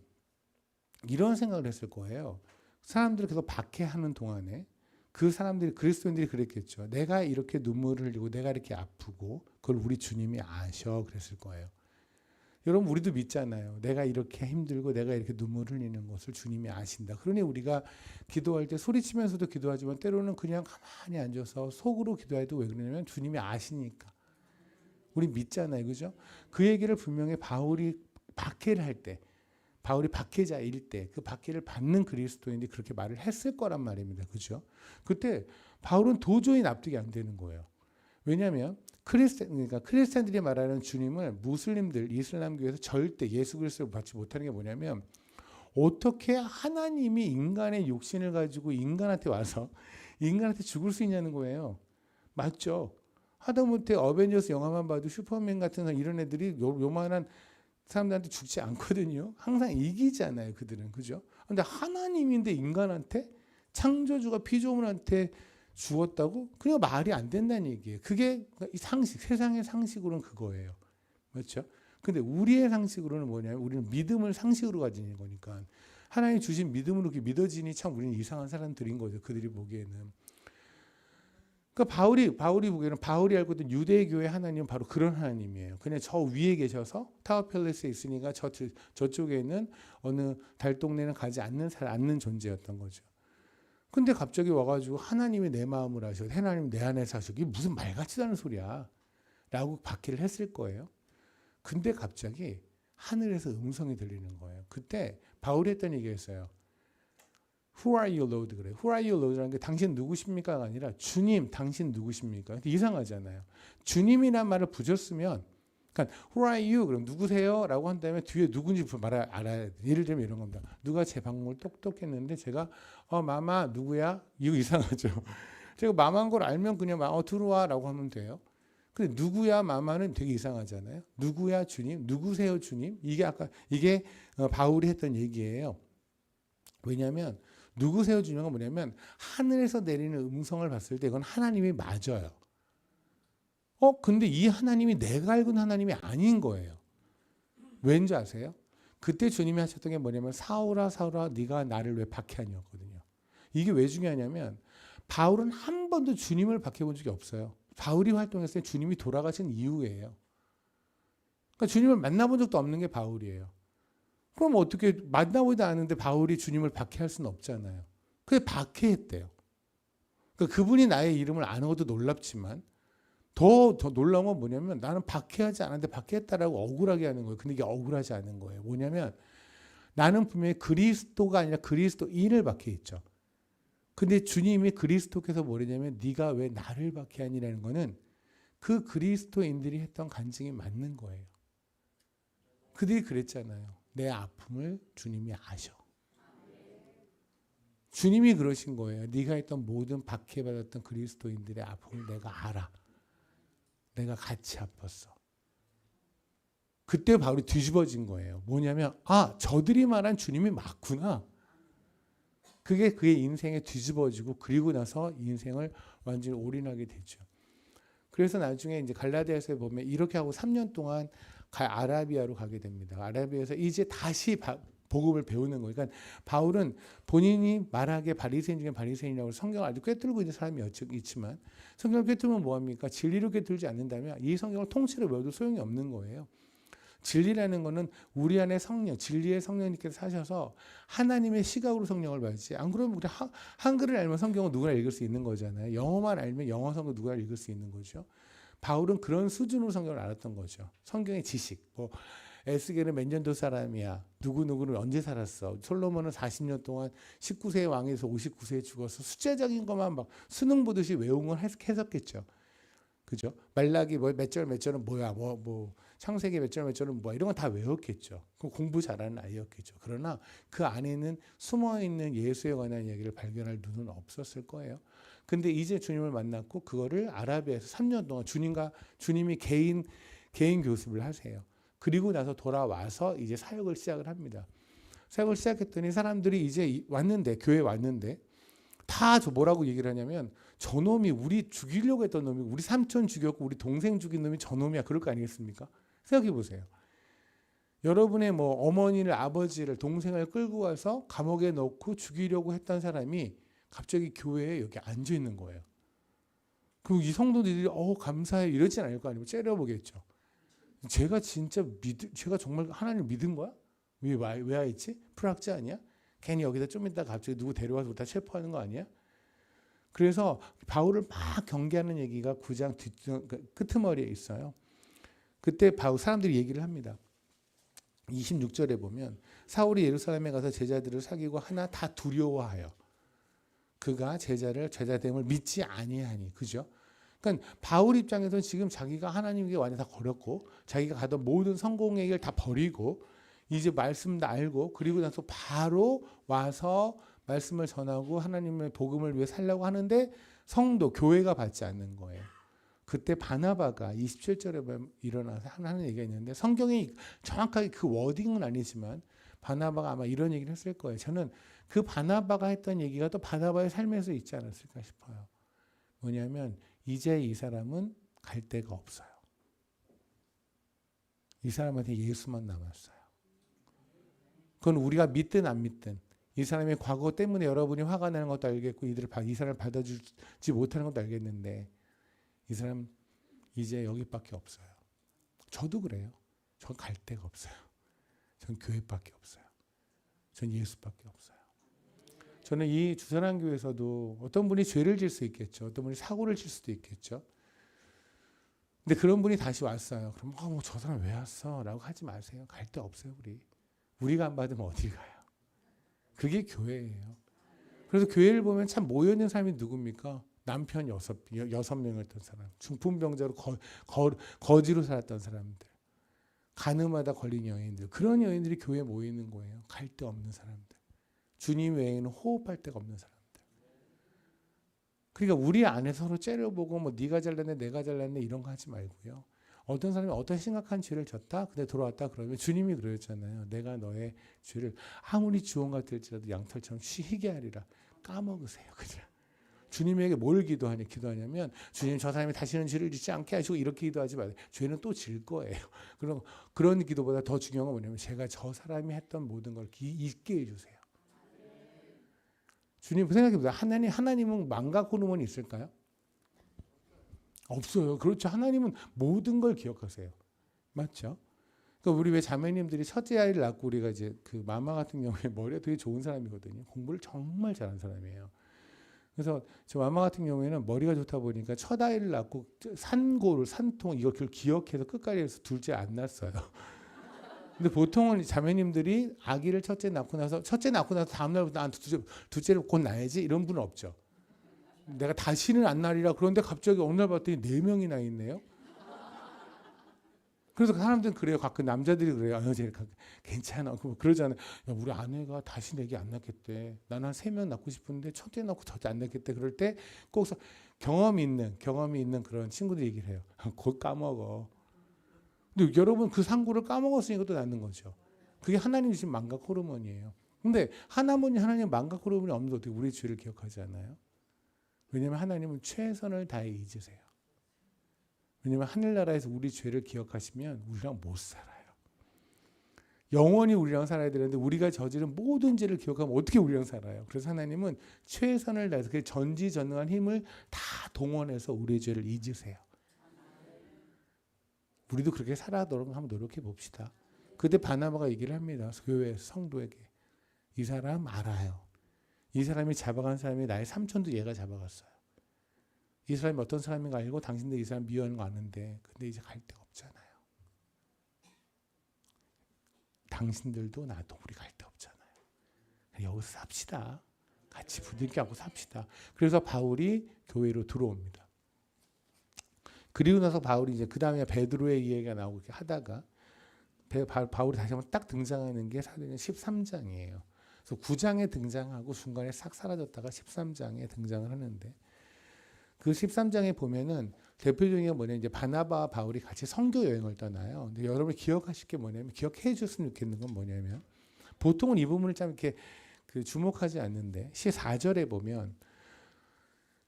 이런 생각을 했을 거예요. 사람들을 계속 박해하는 동안에 그 사람들이 그리스도인들이 그랬겠죠. 내가 이렇게 눈물을 흘리고 내가 이렇게 아프고 그걸 우리 주님이 아셔 그랬을 거예요. 여러분 우리도 믿잖아요. 내가 이렇게 힘들고 내가 이렇게 눈물 흘리는 것을 주님이 아신다. 그러니 우리가 기도할 때 소리치면서도 기도하지만 때로는 그냥 가만히 앉아서 속으로 기도해도 왜 그러냐면 주님이 아시니까. 우리 믿잖아요. 그죠? 그 얘기를 분명히 바울이 박해를 할 때, 바울이 박해자일 때 그 박해를 받는 그리스도인들이 그렇게 말을 했을 거란 말입니다. 그죠? 그때 바울은 도저히 납득이 안 되는 거예요. 왜냐하면 그러니까 크리스찬들이 말하는 주님을 무슬림들, 이슬람교에서 절대 예수 그리스도를 받지 못하는 게 뭐냐면 어떻게 하나님이 인간의 육신을 가지고 인간한테 와서 인간한테 죽을 수 있냐는 거예요. 맞죠? 하다못해 어벤져스 영화만 봐도 슈퍼맨 같은 이런 애들이 요만한 사람들한테 죽지 않거든요. 항상 이기잖아요, 그들은. 그죠? 근데 하나님인데 인간한테 창조주가 피조물한테 죽었다고? 그냥 말이 안 된다는 얘기예요. 그게 상식, 세상의 상식으로는 그거예요. 그렇죠? 근데 우리의 상식으로는 뭐냐면 우리는 믿음을 상식으로 가지는 거니까 하나님 주신 믿음으로 이렇게 믿어지니 참 우리는 이상한 사람들인 거죠. 그들이 보기에는. 그러니까 바울이 보기에는 바울이 알고 있던 유대교의 하나님은 바로 그런 하나님이에요. 그냥 저 위에 계셔서 타워 팰리스에 있으니까 저쪽에 있는 어느 달동네는 가지 않는 존재였던 거죠. 근데 갑자기 와가지고 하나님이 내 마음을 아셔, 하나님이 내 안에 사셔. 이게 무슨 말 같지도 않은 소리야. 라고 박해를 했을 거예요. 근데 갑자기 하늘에서 음성이 들리는 거예요. 그때 바울이 했던 얘기였어요. Who are you, Lord? 그래요. Who are you, Lord라는 게 당신 누구십니까가 아니라 주님, 당신 누구십니까? 이상하잖아요. 주님이란 말을 붙였으면, 그러니까 Who are you? 그럼 누구세요? 라고 한 다음에 뒤에 누군지 알아야 돼. 예를 들면 이런 겁니다. 누가 제 방문을 똑똑했는데 제가 마마 누구야? 이거 이상하죠. 제가 마마인 걸 알면 그냥 들어와 라고 하면 돼요. 근데 누구야 마마는 되게 이상하잖아요. 누구야 주님? 누구세요 주님? 이게 바울이 했던 얘기예요. 왜냐하면 누구세요 주님은 뭐냐면 하늘에서 내리는 음성을 봤을 때 이건 하나님이 맞아요. 근데 이 하나님이 내가 알고 있는 하나님이 아닌 거예요. 왠지 아세요? 그때 주님이 하셨던 게 뭐냐면 사울아 사울아 네가 나를 왜 박해하냐거든요. 이게 왜 중요하냐면 바울은 한 번도 주님을 박해본 적이 없어요. 바울이 활동했을 때 주님이 돌아가신 이후예요. 그러니까 주님을 만나본 적도 없는 게 바울이에요. 그럼 어떻게 만나보지도 않는데 바울이 주님을 박해할 수는 없잖아요. 그게 박해했대요. 그러니까 그분이 나의 이름을 아는 것도 놀랍지만 더 놀라운 건 뭐냐면 나는 박해하지 않았는데 박해했다라고 억울하게 하는 거예요. 근데 이게 억울하지 않은 거예요. 뭐냐면 나는 분명히 그리스도가 아니라 그리스도인을 박해했죠. 근데 주님이 그리스도께서 뭐냐면 네가 왜 나를 박해하니라는 거는 그 그리스도인들이 했던 간증이 맞는 거예요. 그들이 그랬잖아요. 내 아픔을 주님이 아셔. 주님이 그러신 거예요. 네가 했던 모든 박해받았던 그리스도인들의 아픔을 내가 알아. 내가 같이 아팠어. 그때 바울이 뒤집어진 거예요. 뭐냐면 저들이 말한 주님이 맞구나. 그게 그의 인생에 뒤집어지고 그리고 나서 인생을 완전히 올인하게 되죠. 그래서 나중에 이제 갈라디아서에 보면 이렇게 하고 3년 동안 아라비아로 가게 됩니다. 아라비아에서 이제 다시 복음을 배우는 거예요. 그러니까 바울은 본인이 말하기에 바리새인 중에 바리새인이라고 성경을 아주 꿰뚫고 있는 사람이 있지만 성경을 꿰뚫으면 뭐합니까? 진리로 꿰뚫지 않는다면 이 성경을 통째로 외워도 소용이 없는 거예요. 진리라는 거는 우리 안에 성령, 진리의 성령님께서 사셔서 하나님의 시각으로 성경을 봐야지. 안 그러면 우리 한글을 알면 성경을 누구나 읽을 수 있는 거잖아요. 영어만 알면 영어 성경 누구나 읽을 수 있는 거죠. 바울은 그런 수준으로 성경을 알았던 거죠. 성경의 지식. 에스겔은 몇 년도 사람이야. 누구누구는 언제 살았어. 솔로몬은 40년 동안 19세의 왕에서 59세에 죽어서 숫자적인 것만 막 수능 보듯이 외운 걸 했었겠죠. 그죠? 말라기 몇 절 몇 절은 뭐야? 창세기 몇 절 몇 절은 뭐야? 이런 건 다 외웠겠죠. 공부 잘하는 아이였겠죠. 그러나 그 안에는 숨어있는 예수에 관한 이야기를 발견할 눈은 없었을 거예요. 근데 이제 주님을 만났고 그거를 아라비아에서 3년 동안 주님이 개인 교습을 하세요. 그리고 나서 돌아와서 이제 사역을 시작을 합니다. 사역을 시작했더니 사람들이 이제 교회에 왔는데 다 뭐라고 얘기를 하냐면 저놈이 우리 죽이려고 했던 놈이 우리 삼촌 죽였고 우리 동생 죽인 놈이 저놈이야. 그럴 거 아니겠습니까? 생각해 보세요. 여러분의 어머니를 아버지를 동생을 끌고 와서 감옥에 넣고 죽이려고 했던 사람이 갑자기 교회에 여기 앉아 있는 거예요. 그리고 이 성도들이 감사해 이러진 않을 거 아니에요. 째려보겠죠. 제가 정말 하나님을 믿은 거야? 왜 와 있지? 불학자 아니야? 괜히 여기다 좀 이따 갑자기 누구 데려와서 우리다 체포하는 거 아니야? 그래서 바울을 막 경계하는 얘기가 9장 끄트머리에 있어요. 그때 바울 사람들이 얘기를 합니다. 26절에 보면 사울이 예루살렘에 가서 제자들을 사귀고 하나 다 두려워하여 그가 제자됨을 믿지 아니하니. 그죠? 그러니까 바울 입장에서는 지금 자기가 하나님께 완전 다 걸었고 자기가 가던 모든 성공의 길 다 버리고 이제 말씀 다 알고 그리고 나서 바로 와서 말씀을 전하고 하나님의 복음을 위해 살려고 하는데 성도 교회가 받지 않는 거예요. 그때 바나바가 27절에 일어나서 하는 얘기가 있는데 성경이 정확하게 그 워딩은 아니지만 바나바가 아마 이런 얘기를 했을 거예요. 저는 그 바나바가 했던 얘기가 또 바나바의 삶에서 있지 않았을까 싶어요. 뭐냐면 이제 이 사람은 갈 데가 없어요. 이 사람한테 예수만 남았어요. 그건 우리가 믿든 안 믿든 이 사람의 과거 때문에 여러분이 화가 나는 것도 알겠고 이 사람을 받아주지 못하는 것도 알겠는데 이 사람 이제 여기밖에 없어요. 저도 그래요. 전 갈 데가 없어요. 전 교회밖에 없어요. 전 예수밖에 없어요. 저는 이 주선한교회에서도 어떤 분이 죄를 질 수 있겠죠. 어떤 분이 사고를 칠 수도 있겠죠. 근데 그런 분이 다시 왔어요. 그럼 뭐 저 사람 왜 왔어? 라고 하지 마세요. 갈 데 없어요. 우리가 안 받으면 어디 가요? 그게 교회예요. 그래서 교회를 보면 참 모여있는 사람이 누굽니까? 남편 6명이었던 사람, 중풍병자로 거지로 살았던 사람들, 간음하다 걸린 여인들, 그런 여인들이 교회에 모이는 거예요. 갈 데 없는 사람들, 주님 외에는 호흡할 데가 없는 사람들. 그러니까 우리 안에 서로 째려보고 뭐 네가 잘났네 내가 잘났네 이런 거 하지 말고요. 어떤 사람이 어떤 심각한 죄를 졌다 근데 돌아왔다 그러면 주님이 그러셨잖아요. 내가 너의 죄를 아무리 주홍 같을지라도 양털처럼 희게 하리라. 까먹으세요. 그냥 주님에게 뭘 기도하냐면 주님 저 사람이 다시는 죄를 짓지 않게 하시고 이렇게 기도하지 마세요. 죄는 또 질 거예요. 그런 기도보다 더 중요한 건 뭐냐면 제가 저 사람이 했던 모든 걸 잊게 해주세요. 주님 생각해보세요. 하나님은 망각 호르몬이 있을까요? 없어요. 그렇죠. 하나님은 모든 걸 기억하세요. 맞죠? 그러니까 우리 왜 자매님들이 첫째 아이를 낳고 우리가 이제 그 마마 같은 경우에 머리가 되게 좋은 사람이거든요. 공부를 정말 잘하는 사람이에요. 그래서 저 마마 같은 경우에는 머리가 좋다 보니까 첫 아이를 낳고 산통 이걸 기억해서 끝까지 해서 둘째 안 낳았어요. 근데 보통은 자매님들이 아기를 첫째 낳고 나서 다음 날부터 둘째를 곧 낳아야지 이런 분은 없죠. 내가 다시는 안 낳으리라 그런데 갑자기 어느 날 봤더니 4명이나 있네요. 그래서 사람들은 그래요. 가끔 남자들이 그래요. 괜찮아. 그러잖아요. 야, 우리 아내가 다시 내게 안 낳겠대. 나는 한 3명 낳고 싶은데 첫째 낳고 절대 안 낳겠대. 그럴 때 꼭 경험이 있는 그런 친구들이 얘기를 해요. 곧 까먹어. 근데 여러분 그 상고를 까먹었으니까 또 낳는 거죠. 그게 하나님 주신 망각 호르몬이에요. 근데 하나님 망각 호르몬이 없는데 어떻게 우리 죄를 기억하지 않아요? 왜냐하면 하나님은 최선을 다해 잊으세요. 왜냐하면 하늘나라에서 우리 죄를 기억하시면 우리랑 못 살아요. 영원히 우리랑 살아야 되는데 우리가 저지른 모든 죄를 기억하면 어떻게 우리랑 살아요? 그래서 하나님은 최선을 다해서 그 전지전능한 힘을 다 동원해서 우리의 죄를 잊으세요. 우리도 그렇게 살아도록 한번 노력해 봅시다. 그때 바나바가 얘기를 합니다. 교회 성도에게. 이 사람 알아요. 이 사람이 잡아간 사람이 나의 삼촌도 얘가 잡아갔어요. 이 사람이 어떤 사람인가 알고 당신들 이 사람 미워하는 거 아는데 근데 이제 갈 데가 없잖아요. 당신들도 나도 우리 갈 데 없잖아요. 여기서 삽시다. 같이 부둥켜 안고 삽시다. 그래서 바울이 교회로 들어옵니다. 그리고 나서 바울이 이제 그 다음에 베드로의 이야기가 나오고 이렇게 하다가 바울이 다시 한번 딱 등장하는 게 사도행전 13장이에요. 그래서 9장에 등장하고 중간에 싹 사라졌다가 13장에 등장을 하는데 그 13장에 보면은 대표적인 게 뭐냐면 이제 바나바와 바울이 같이 선교 여행을 떠나요. 근데 여러분이 기억하실 게 뭐냐면 기억해 줬으면 좋겠는 건 뭐냐면 보통은 이 부분을 참 이렇게 주목하지 않는데 14절에 보면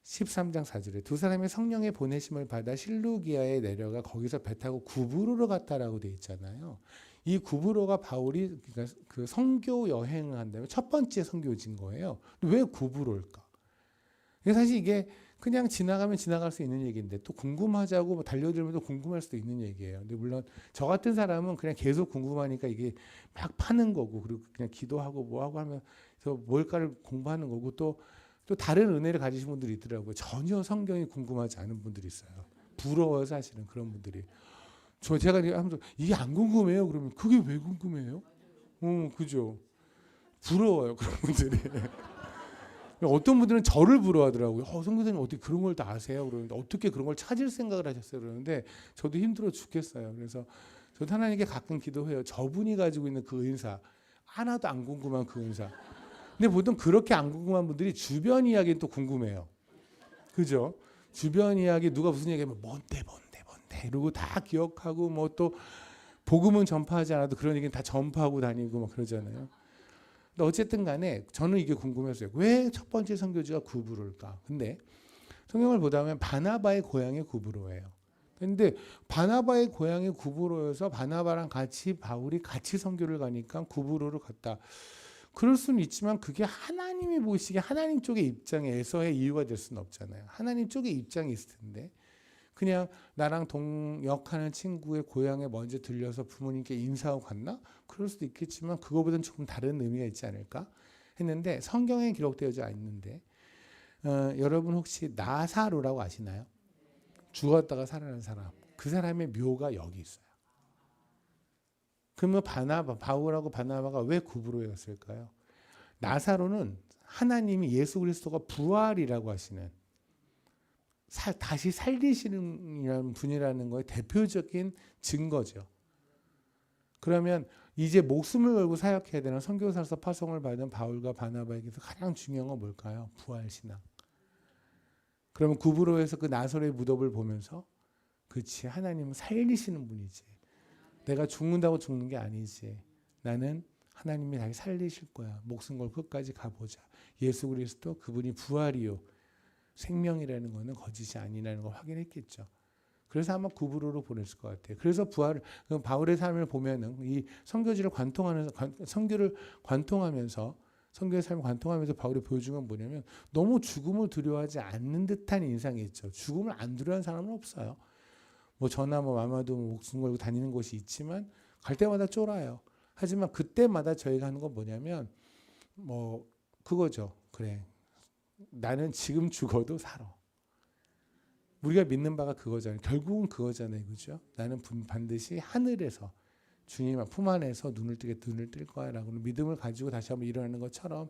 13장 4절에 두 사람의 성령의 보내심을 받아 실루기아에 내려가 거기서 배 타고 구브로로 갔다라고 돼 있잖아요. 이 구브로가 바울이 그러니까 그 선교 여행을 한다면 첫 번째 선교지인 거예요. 왜 구브로일까? 사실 이게 그냥 지나가면 지나갈 수 있는 얘기인데 또 궁금하자고 뭐 달려들면 또 궁금할 수도 있는 얘기예요. 근데 물론 저 같은 사람은 그냥 계속 궁금하니까 이게 막 파는 거고 그리고 그냥 기도하고 뭐하고 하면서 뭘까를 공부하는 거고 또 다른 은혜를 가지신 분들이 있더라고요. 전혀 성경이 궁금하지 않은 분들이 있어요. 부러워요 사실은 그런 분들이. 제가 하면서 이게 안 궁금해요? 그러면 그게 왜 궁금해요? 그죠. 부러워요 그런 분들이. 어떤 분들은 저를 부러워하더라고요. 선교사님 어떻게 그런 걸 다 아세요? 그러는데 어떻게 그런 걸 찾을 생각을 하셨어요? 그러는데 저도 힘들어 죽겠어요. 그래서 저도 하나님께 가끔 기도해요. 저분이 가지고 있는 그 은사 하나도 안 궁금한 그 은사. 근데 보통 그렇게 안 궁금한 분들이 주변 이야기는 또 궁금해요. 그죠? 주변 이야기 누가 무슨 얘기하면 뭔데 이러고 다 기억하고 뭐 또 복음은 전파하지 않아도 그런 얘기는 다 전파하고 다니고 막 그러잖아요. 근데 어쨌든 간에 저는 이게 궁금했어요. 왜 첫 번째 선교지가 구브로일까? 근데 성경을 보다 보면 바나바의 고향이 구브로예요. 근데 바나바의 고향이 구브로여서 바나바랑 같이 바울이 같이 선교를 가니까 구브로를 갔다. 그럴 수는 있지만 그게 하나님이 보시기에 하나님 쪽의 입장에서의 이유가 될 수는 없잖아요. 하나님 쪽의 입장이 있을 텐데 그냥 나랑 동역하는 친구의 고향에 먼저 들려서 부모님께 인사하고 갔나? 그럴 수도 있겠지만 그거보다는 조금 다른 의미가 있지 않을까 했는데 성경에 기록되어져 있는데 여러분 혹시 나사로라고 아시나요? 죽었다가 살아난 사람. 그 사람의 묘가 여기 있어요. 그러면 바울하고 바나바가 왜 구브로에 갔을까요? 나사로는 하나님이 예수 그리스도가 부활이라고 하시는 다시 살리시는 분이라는 거의 대표적인 증거죠. 그러면 이제 목숨을 걸고 사역해야 되는 선교사로서 파송을 받은 바울과 바나바에게서 가장 중요한 건 뭘까요? 부활신앙. 그러면 구브로에서 그 나사로의 무덤을 보면서 그치 하나님은 살리시는 분이지. 내가 죽는다고 죽는 게 아니지. 나는 하나님이 다시 살리실 거야. 목숨 걸고 끝까지 가보자. 예수 그리스도 그분이 부활이요. 생명이라는 것은 거짓이 아니라는 걸 확인했겠죠. 그래서 아마 구브로로 보냈을 것 같아요. 그래서 바울의 삶을 보면은 이 선교를 관통하면서 선교의 삶을 관통하면서 바울이 보여준 건 뭐냐면 너무 죽음을 두려워하지 않는 듯한 인상이 있죠. 죽음을 안 두려워하는 사람은 없어요. 뭐 저나 뭐 마마도 목숨 걸고 다니는 곳이 있지만 갈 때마다 쫄아요. 하지만 그때마다 저희가 하는 건 뭐냐면 뭐 그거죠. 그래. 나는 지금 죽어도 살아. 우리가 믿는 바가 그거잖아요. 결국은 그거잖아요. 그죠? 나는 반드시 하늘에서 주님 품 안에서 눈을 뜰 거야 라고 믿음을 가지고 다시 한번 일어나는 것처럼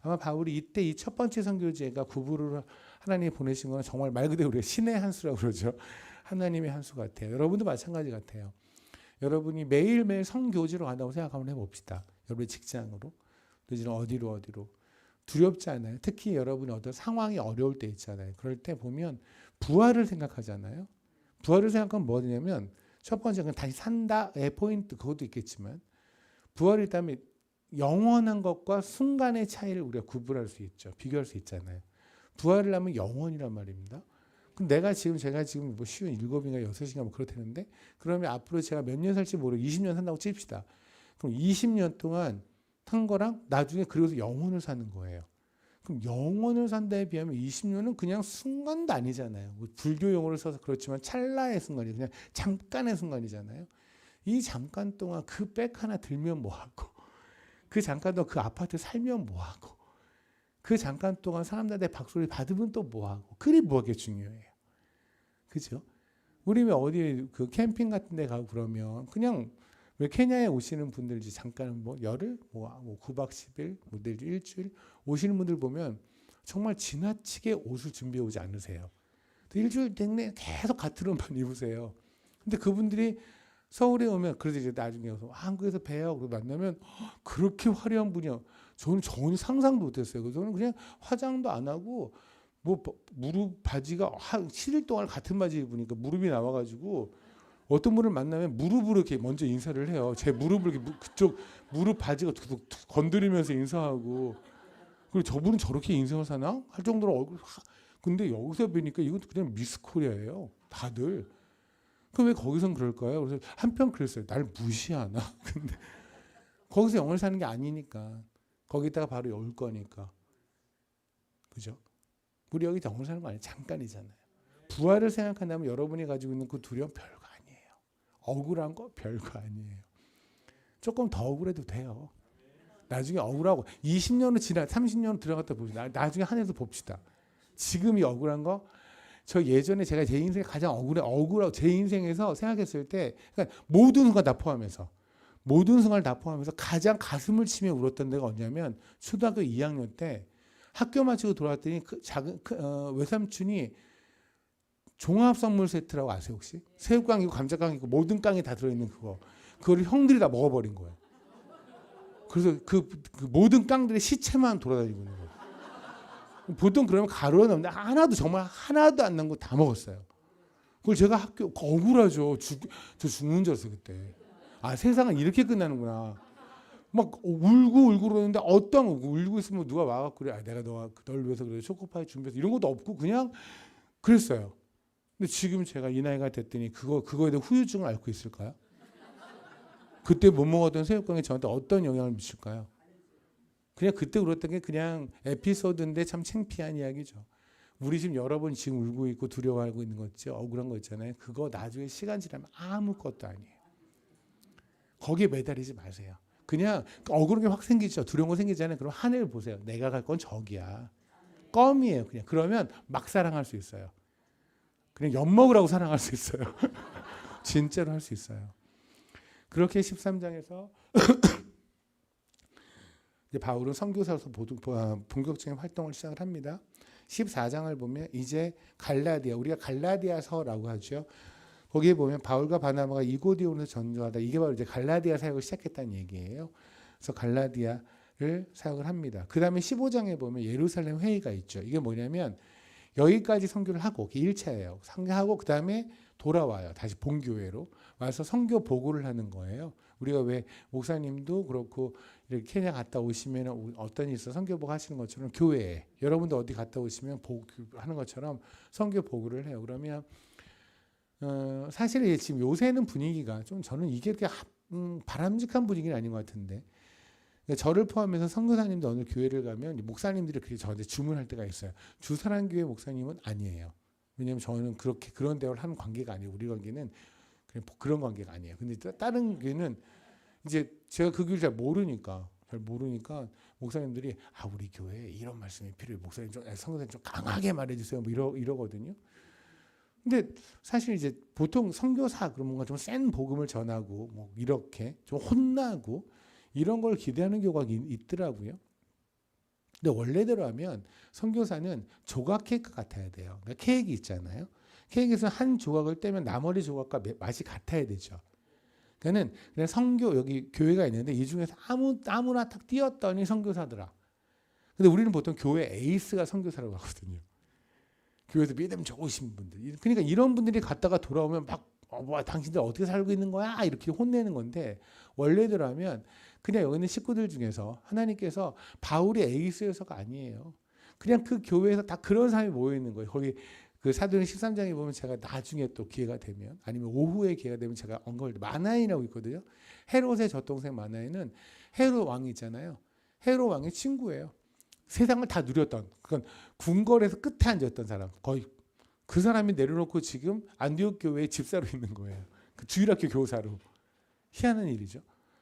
아마 바울이 이때 이 첫 번째 선교지가 구브로를 하나님이 보내신 건 정말 말 그대로 우리가 신의 한 수라고 그러죠. 하나님의 한 수 같아요. 여러분도 마찬가지 같아요. 여러분이 매일매일 선교지로 간다고 생각 한번 해봅시다. 여러분의 직장으로 또는 어디로 두렵지 않아요? 특히 여러분이 어떤 상황이 어려울 때 있잖아요. 그럴 때 보면 부활을 생각하잖아요. 부활을 생각하면 뭐냐면 첫 번째는 다시 산다의 포인트 그것도 있겠지만 부활이 있다면 영원한 것과 순간의 차이를 우리가 구분할 수 있죠. 비교할 수 있잖아요. 부활을 하면 영원이란 말입니다. 그럼 제가 지금 뭐 쉬운 7인가 6인가 뭐 그렇다는데 그러면 앞으로 제가 몇 년 살지 모르고 20년 산다고 칩시다. 그럼 20년 동안 산 거랑 나중에 그래서 영원을 사는 거예요. 그럼 영원을 산다에 비하면 20년은 그냥 순간도 아니잖아요. 뭐 불교 용어를 써서 그렇지만 찰나의 순간이 그냥 잠깐의 순간이잖아요. 이 잠깐 동안 그 백 하나 들면 뭐하고 그 잠깐 동안 그 아파트 살면 뭐하고 그 잠깐 동안 사람들한테 박수를 받으면 또 뭐하고 그리 뭐하게 중요해요. 그죠? 우리 왜 어디 그 캠핑 같은 데 가고 그러면 그냥 왜 케냐에 오시는 분들이 잠깐 뭐 열흘, 뭐 9박 10일, 뭐 내일 일주일 오시는 분들 보면 정말 지나치게 옷을 준비해 오지 않으세요. 일주일 내내 계속 같은 옷만 입으세요. 근데 그분들이 서울에 오면 그래서 이제 나중에 한국에서 봬요. 그리고 만나면 그렇게 화려한 분이요. 저는 전혀 상상도 못했어요. 그래서 저는 그냥 화장도 안 하고 뭐 무릎 바지가 한 7일 동안 같은 바지 입으니까 무릎이 나와가지고 어떤 분을 만나면 무릎으로 이렇게 먼저 인사를 해요. 제 무릎을 이렇게 그쪽 무릎 바지가 툭툭 건드리면서 인사하고 그리고 저분은 저렇게 인생을 사나 할 정도로 얼굴. 근데 여기서 뵈니까 이건 그냥 미스 코리아예요. 다들. 그럼 왜 거기선 그럴까요? 그래서 한편 그랬어요. 날 무시하나? 근데 거기서 영을 사는 게 아니니까 거기다가 바로 올 거니까. 그죠? 우리 여기 영으로 사는 거 아니에요. 잠깐이잖아요. 부활을 생각한다면 여러분이 가지고 있는 그 두려움 별거 아니에요. 억울한 거 별거 아니에요. 조금 더 억울해도 돼요. 나중에 억울하고 20년은 지나 30년 들어갔다 보시다. 나중에 한 해서 봅시다. 지금 이 억울한 거 저 예전에 제가 제 인생에 가장 억울하고 제 인생에서 생각했을 때 그러니까 모든 순간 다 포함해서 가장 가슴을 치며 울었던 데가 언제냐면 초등학교 2학년 때 학교 마치고 돌아왔더니 그 작은 외삼촌이 종합 선물 세트라고 아세요 혹시? 새우깡 있고 감자깡 있고 모든 깡이 다 들어있는 그거를 형들이 다 먹어버린 거예요. 그래서 그 모든 깡들의 시체만 돌아다니고 있는 거예요. 보통 그러면 가루가 남는데 정말 하나도 안 남고 다 먹었어요. 그걸 제가 학교 억울하죠. 저 죽는 줄 알았어요 그때. 아 세상은 이렇게 끝나는구나. 막 울고 그러는데 울고 있으면 누가 와갖고 그래. 아, 내가 널 위해서 그래 초코파이 준비해서 이런 것도 없고 그냥 그랬어요. 근데 지금 제가 이 나이가 됐더니 그거에 대한 후유증을 앓고 있을까요? 그때 못 먹었던 새우깡이 저한테 어떤 영향을 미칠까요? 그냥 그때 울었던 게 그냥 에피소드인데 참 창피한 이야기죠. 우리 집 여러분 지금 울고 있고 두려워하고 있는 거 있죠. 억울한 거 있잖아요. 그거 나중에 시간 지나면 아무것도 아니에요. 거기에 매달리지 마세요. 그냥 억울한 게 확 생기죠. 두려운 거 생기잖아요. 그럼 하늘 보세요. 내가 갈 건 저기야. 껌이에요. 그냥 그러면 막 사랑할 수 있어요. 그냥 엿 먹으라고 사랑할 수 있어요. 진짜로 할 수 있어요. 그렇게 13장에서 이제 바울은 선교사로서 본격적인 활동을 시작을 합니다. 14장을 보면 이제 우리가 갈라디아서라고 하죠. 거기에 보면 바울과 바나바가 이고디온에서 전도하다. 이게 바로 이제 갈라디아 사역을 시작했다는 얘기예요. 그래서 갈라디아를 사역을 합니다. 그 다음에 15장에 보면 예루살렘 회의가 있죠. 이게 뭐냐면 여기까지 선교를 하고 1차예요. 선교하고 그 다음에 돌아와요. 다시 본교회로 와서 선교 보고를 하는 거예요. 우리가 왜 목사님도 그렇고 이렇게 케냐 갔다 오시면 어떤 일이 있어 선교 보고 하시는 것처럼 교회에 여러분도 어디 갔다 오시면 하는 것처럼 선교 보고를 해요. 그러면 사실 지금 요새는 분위기가 좀 저는 이게 그렇게 바람직한 분위기는 아닌 것 같은데 저를 포함해서 선교사님도 어느 교회를 가면 목사님들이 그렇게 저한테 주문할 때가 있어요. 주사랑교회 목사님은 아니에요. 왜냐하면 저는 그런 대화를 하는 관계가 아니에요. 우리 관계는 그런 관계가 아니에요. 근데 다른 교회는 이제 제가 그 교회를 잘 모르니까 목사님들이 우리 교회에 이런 말씀이 필요해요. 목사님 선교사님 좀 강하게 말해주세요. 뭐 이러거든요. 근데 사실 이제 보통 선교사 그러면 뭔가 좀 센 복음을 전하고 뭐 이렇게 좀 혼나고 이런 걸 기대하는 경우가 있더라고요. 근데 원래대로 하면 선교사는 조각 케이크 같아야 돼요. 그러니까 케이크 있잖아요. 케이크에서 한 조각을 떼면 나머지 조각과 맛이 같아야 되죠. 그냥 여기 교회가 있는데 이 중에서 아무나 딱 띄었더니 선교사더라. 근데 우리는 보통 교회 에이스가 선교사라고 하거든요. 교회에서 믿음 좋으신 분들. 그러니까 이런 분들이 갔다가 돌아오면 당신들 어떻게 살고 있는 거야? 이렇게 혼내는 건데 원래대로 하면 그냥 여기 있는 식구들 중에서 하나님께서 바울이 에이스여서가 아니에요. 그냥 그 교회에서 다 그런 사람이 모여 있는 거예요. 거기 그 사도행 13장에 보면 제가 나중에 또 기회가 되면 아니면 오후에 기회가 되면 제가 언급할 때 마나인이라고 있거든요. 헤롯의 젖동생 마나인은 헤롯 왕이 있잖아요. 헤롯 왕의 친구예요. 세상을 다 누렸던 그건 궁궐에서 끝에 앉았던 사람 거의 그 사람이 내려놓고 지금 안디옥 교회의 집사로 있는 거예요. 그 주일학교 교사로. 희한한 일이죠.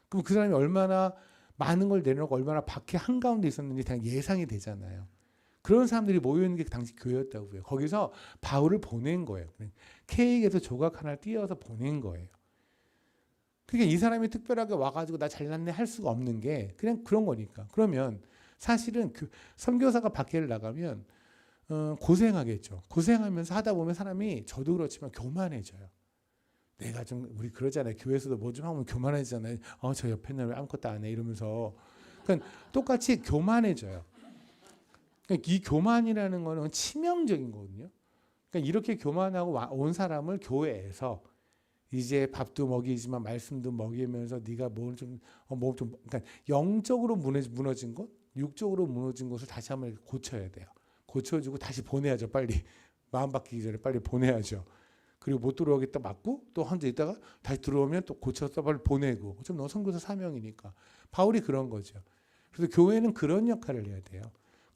그럼 그 사람이 얼마나 많은 걸 내려놓고 얼마나 밖에 한가운데 있었는지 그냥 예상이 되잖아요. 그런 사람들이 모여있는 게 당시 교회였다고요. 거기서 바울을 보낸 거예요. 케이크에서 조각 하나를 띄어서 보낸 거예요. 그러니까 이 사람이 특별하게 와가지고 나 잘났네 할 수가 없는 게 그냥 그런 거니까. 그러면 사실은 선교사가 밖에를 나가면 고생하겠죠. 고생하면서 하다 보면 사람이 저도 그렇지만 교만해져요. 내가 좀 우리 그러잖아요. 교회에서도 뭐 좀 하면 교만해지잖아요. 저 옆에 있는 왜 아무것도 안 해 이러면서. 그러니까 똑같이 교만해져요. 그러니까 이 교만이라는 거는 치명적인 거거든요. 그러니까 이렇게 교만하고 온 사람을 교회에서 이제 밥도 먹이지만 말씀도 먹이면서 네가 그러니까 영적으로 무너진 것, 육적으로 무너진 것을 다시 한번 고쳐야 돼요. 고쳐주고 다시 보내야죠. 빨리 마음 바뀌기 전에 빨리 보내야죠. 그리고 못 들어오겠다 맞고 또 혼자 있다가 다시 들어오면 또 고쳐서 빨리 보내고. 좀 너 선교사 사명이니까. 바울이 그런 거죠. 그래서 교회는 그런 역할을 해야 돼요.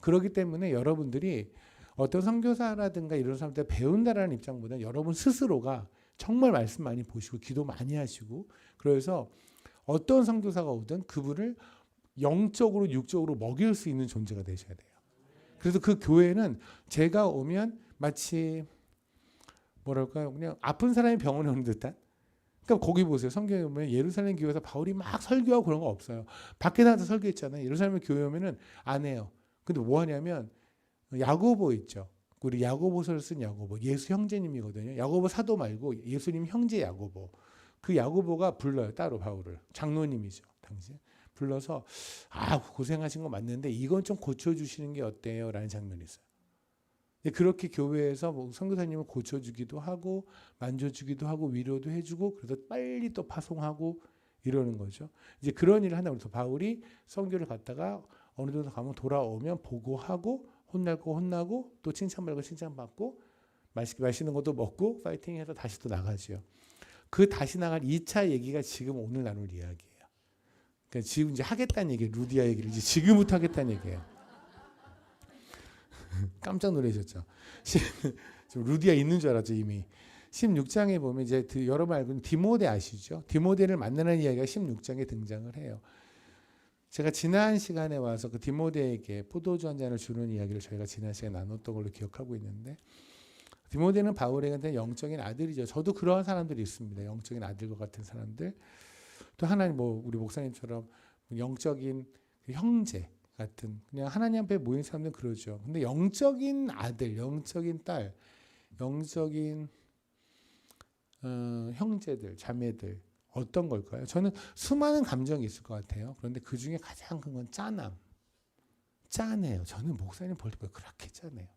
그렇기 때문에 여러분들이 어떤 선교사라든가 이런 사람들 배운다라는 입장보다 여러분 스스로가 정말 말씀 많이 보시고 기도 많이 하시고 그래서 어떤 선교사가 오든 그분을 영적으로 육적으로 먹일 수 있는 존재가 되셔야 돼요. 그래서 그 교회는 제가 오면 마치 뭐랄까요, 그냥 아픈 사람이 병원에 오는 듯한. 그러니까 거기 보세요. 성경에 보면 예루살렘 교회에서 바울이 막 설교하고 그런 거 없어요. 밖에 나가서 설교했잖아요. 예루살렘 교회 오면은 안 해요. 근데 뭐 하냐면 야고보 있죠. 우리 야고보서를 쓴 야고보, 예수 형제님이거든요. 야고보 사도 말고 예수님 형제 야고보. 그 야고보가 불러요. 따로 바울을. 장로님이죠. 당시에. 불러서 고생하신 거 맞는데 이건 좀 고쳐주시는 게 어때요? 라는 장면이 있어요. 그렇게 교회에서 뭐 선교사님을 고쳐주기도 하고 만져주기도 하고 위로도 해주고 그래서 빨리 또 파송하고 이러는 거죠. 이제 그런 일을 한다고 해서 바울이 선교를 갔다가 어느 정도 가면 돌아오면 보고하고 혼날 거 혼나고 또 칭찬받고 칭찬받고 맛있는 것도 먹고 파이팅해서 다시 또 나가죠. 그 다시 나갈 2차 얘기가 지금 오늘 나눌 이야기예요. 그러니까 지금 이제 하겠다는 얘기예요. 루디아 얘기를 이제 지금부터 하겠다는 얘기예요. 깜짝 놀라셨죠? 지금 루디아 있는 줄 알았죠 이미. 16장에 보면 이제 여러분 알고 있는 디모데 아시죠? 디모데를 만나는 이야기가 16장에 등장을 해요. 제가 지난 시간에 와서 그 디모데에게 포도주 한 잔을 주는 이야기를 저희가 지난 시간에 나눴던 걸로 기억하고 있는데 디모데는 바울에게 영적인 아들이죠. 저도 그러한 사람들이 있습니다. 영적인 아들과 같은 사람들. 또 하나님 뭐 우리 목사님처럼 영적인 형제 같은 그냥 하나님 앞에 모인 사람들은 그러죠. 근데 영적인 아들, 영적인 딸, 영적인 형제들, 자매들 어떤 걸까요? 저는 수많은 감정이 있을 것 같아요. 그런데 그 중에 가장 큰 건 짠함. 짠해요. 저는 목사님 볼 때 그렇게 짠해요.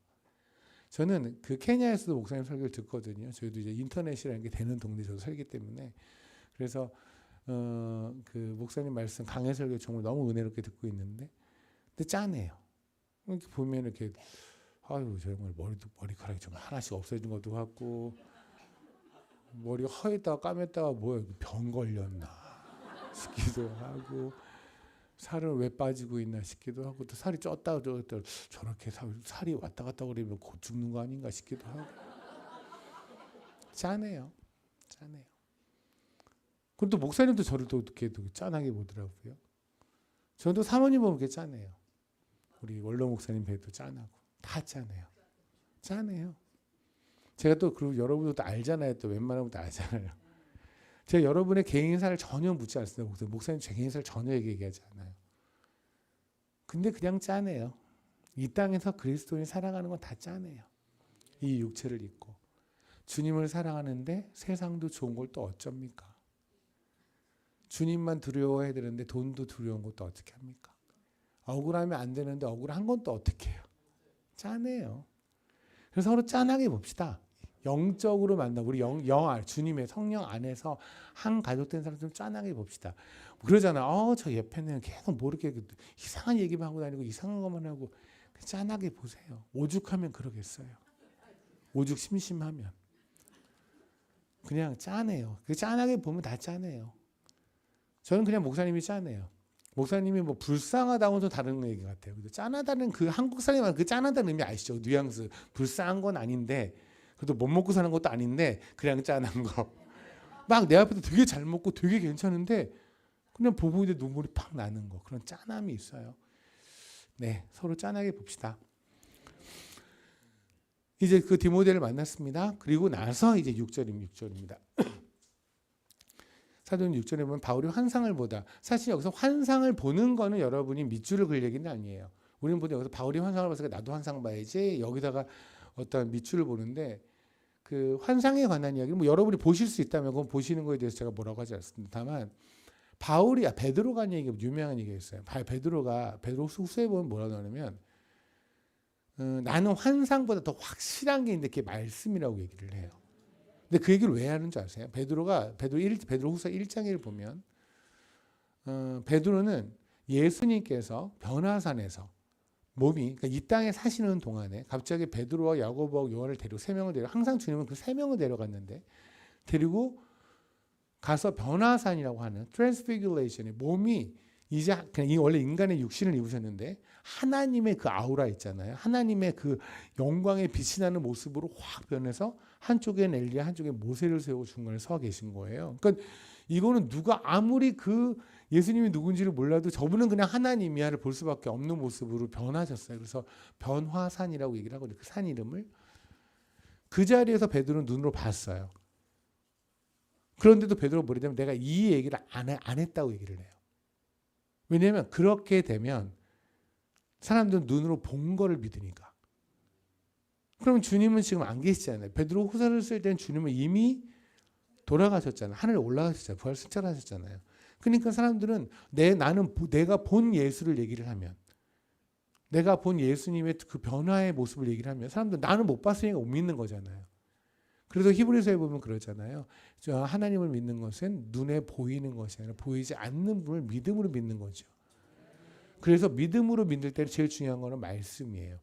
저는 그 케냐에서도 목사님 설교를 듣거든요. 저희도 이제 인터넷이라는 게 되는 동네에 저도 살기 때문에 그래서 그 목사님 말씀 강해 설교 정말 너무 은혜롭게 듣고 있는데 근데 짠해요. 이렇게 보면 이렇게 정말 머리카락이 좀 하나씩 없어진 것도 같고 머리 허에다가 까맸다가 뭐야 병 걸렸나 싶기도 하고 살은 왜 빠지고 있나 싶기도 하고 또 살이 쪘다 저렇게 살이 왔다 갔다 그러면 곧 죽는 거 아닌가 싶기도 하고 짠해요. 그리고 또 목사님도 저를 또 이렇게 짠하게 보더라고요. 저도 사모님 보면 이렇게 짠해요. 우리 원로 목사님 뵈도 짠하고 다 짠해요. 제가 또 그리고 여러분도 또 알잖아요. 또 웬만하면 또 알잖아요. 제가 여러분의 개인사를 전혀 묻지 않습니다. 목사님 제 개인사를 전혀 얘기하지 않아요. 근데 그냥 짠해요. 이 땅에서 그리스도인이 살아가는 건 다 짠해요. 이 육체를 입고 주님을 사랑하는데 세상도 좋은 걸 또 어쩝니까? 주님만 두려워해야 되는데 돈도 두려운 것도 어떻게 합니까? 억울하면 안 되는데 억울한 건 또 어떻게 해요? 짠해요. 그래서 서로 짠하게 봅시다. 영적으로 만나고 우리 주님의 성령 안에서 한 가족된 사람 좀 짠하게 봅시다. 그러잖아. 저 옆에는 계속 모르게 이상한 얘기만 하고 다니고 이상한 것만 하고 짠하게 보세요. 오죽하면 그러겠어요. 오죽 심심하면. 그냥 짠해요. 짠하게 보면 다 짠해요. 저는 그냥 목사님이 짠해요. 목사님이 뭐 불쌍하다고는 좀 다른 얘기 같아요. 짠하다는 그 한국 사람이 그 짠하다는 의미 아시죠? 뉘앙스. 불쌍한 건 아닌데 그래도 못 먹고 사는 것도 아닌데 그냥 짠한 거. 막 내 앞에서 되게 잘 먹고 되게 괜찮은데 그냥 보고 있는데 눈물이 팍 나는 거. 그런 짠함이 있어요. 네, 서로 짠하게 봅시다. 이제 그 디모데를 만났습니다. 그리고 나서 이제 6절입니다. 사도행 6절에 보면 바울이 환상을 보다. 사실 여기서 환상을 보는 거는 여러분이 밑줄을 그릴 얘기는 아니에요. 우리는 보통 여기서 바울이 환상을 봤으니까 나도 환상 봐야지. 여기다가 어떤 밑줄을 보는데 그 환상에 관한 이야기는 뭐 여러분이 보실 수 있다면 그건 보시는 거에 대해서 제가 뭐라고 하지 않습니다. 다만 베드로가 한 얘기가 유명한 얘기가 있어요. 베드로 후서에 보면 뭐라고 하냐면 나는 환상보다 더 확실한 게 있는데 그게 말씀이라고 얘기를 해요. 근데 그 얘기를 왜 하는 줄 아세요? 베드로 후서 1장을 보면 베드로는 예수님께서 변화산에서 그러니까 이 땅에 사시는 동안에 갑자기 베드로와 야고보와 요한을 데리고 세 명을 데리고 항상 주님은 그 세 명을 데려갔는데 데리고 가서 변화산이라고 하는 트랜스피귤레이션의 몸이 이제 그냥 이 원래 인간의 육신을 입으셨는데 하나님의 그 아우라 있잖아요. 하나님의 그 영광의 빛이 나는 모습으로 확 변해서 한쪽엔 엘리야, 한쪽에 모세를 세우고 중간에 서 계신 거예요. 그러니까 이거는 누가 아무리 그 예수님이 누군지를 몰라도 저분은 그냥 하나님이야를 볼 수밖에 없는 모습으로 변하셨어요. 그래서 변화산이라고 얘기를 하거든요. 그 산 이름을. 그 자리에서 베드로는 눈으로 봤어요. 그런데도 베드로가 뭐냐면 내가 이 얘기를 안 했다고 얘기를 해요. 왜냐하면 그렇게 되면 사람들은 눈으로 본 거를 믿으니까. 그럼 주님은 지금 안 계시잖아요. 베드로 후서를 쓸 때는 주님은 이미 돌아가셨잖아요. 하늘에 올라가셨잖아요. 부활 승천하셨잖아요. 그러니까 사람들은 내가 본 예수를 얘기를 하면, 내가 본 예수님의 그 변화의 모습을 얘기를 하면 사람들은 나는 못 봤으니까 못 믿는 거잖아요. 그래서 히브리서에 보면 그러잖아요. 하나님을 믿는 것은 눈에 보이는 것이 아니라 보이지 않는 분을 믿음으로 믿는 거죠. 그래서 믿음으로 믿을 때 제일 중요한 거는 말씀이에요.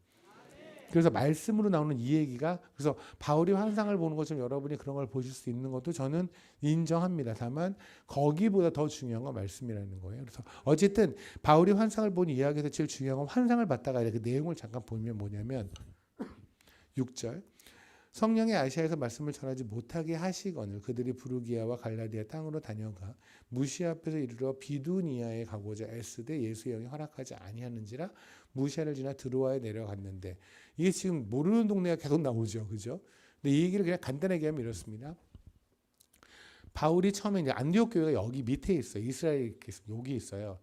그래서 말씀으로 나오는 이 얘기가, 그래서 바울이 환상을 보는 것처럼 여러분이 그런 걸 보실 수 있는 것도 저는 인정합니다. 다만 거기보다 더 중요한 건 말씀이라는 거예요. 그래서 어쨌든 바울이 환상을 본 이야기에서 제일 중요한 건 환상을 봤다가 그 내용을 잠깐 보면 뭐냐면 6절 성령이 아시아에서 말씀을 전하지 못하게 하시거늘 그들이 부르기아와 갈라디아 땅으로 다녀가 무시아 앞에서 이르러 비두니아에 가고자 애쓰되 예수의 영이 허락하지 아니하는지라 무시아를 지나 드로아에 내려갔는데, 이게 지금 모르는 동네가 계속 나오죠, 그죠? 근데 이 얘기를 그냥 간단하게 하면 이렇습니다. 바울이 처음에 이제 안디옥 교회가 여기 밑에 있어요. 이스라엘 여기 있어요.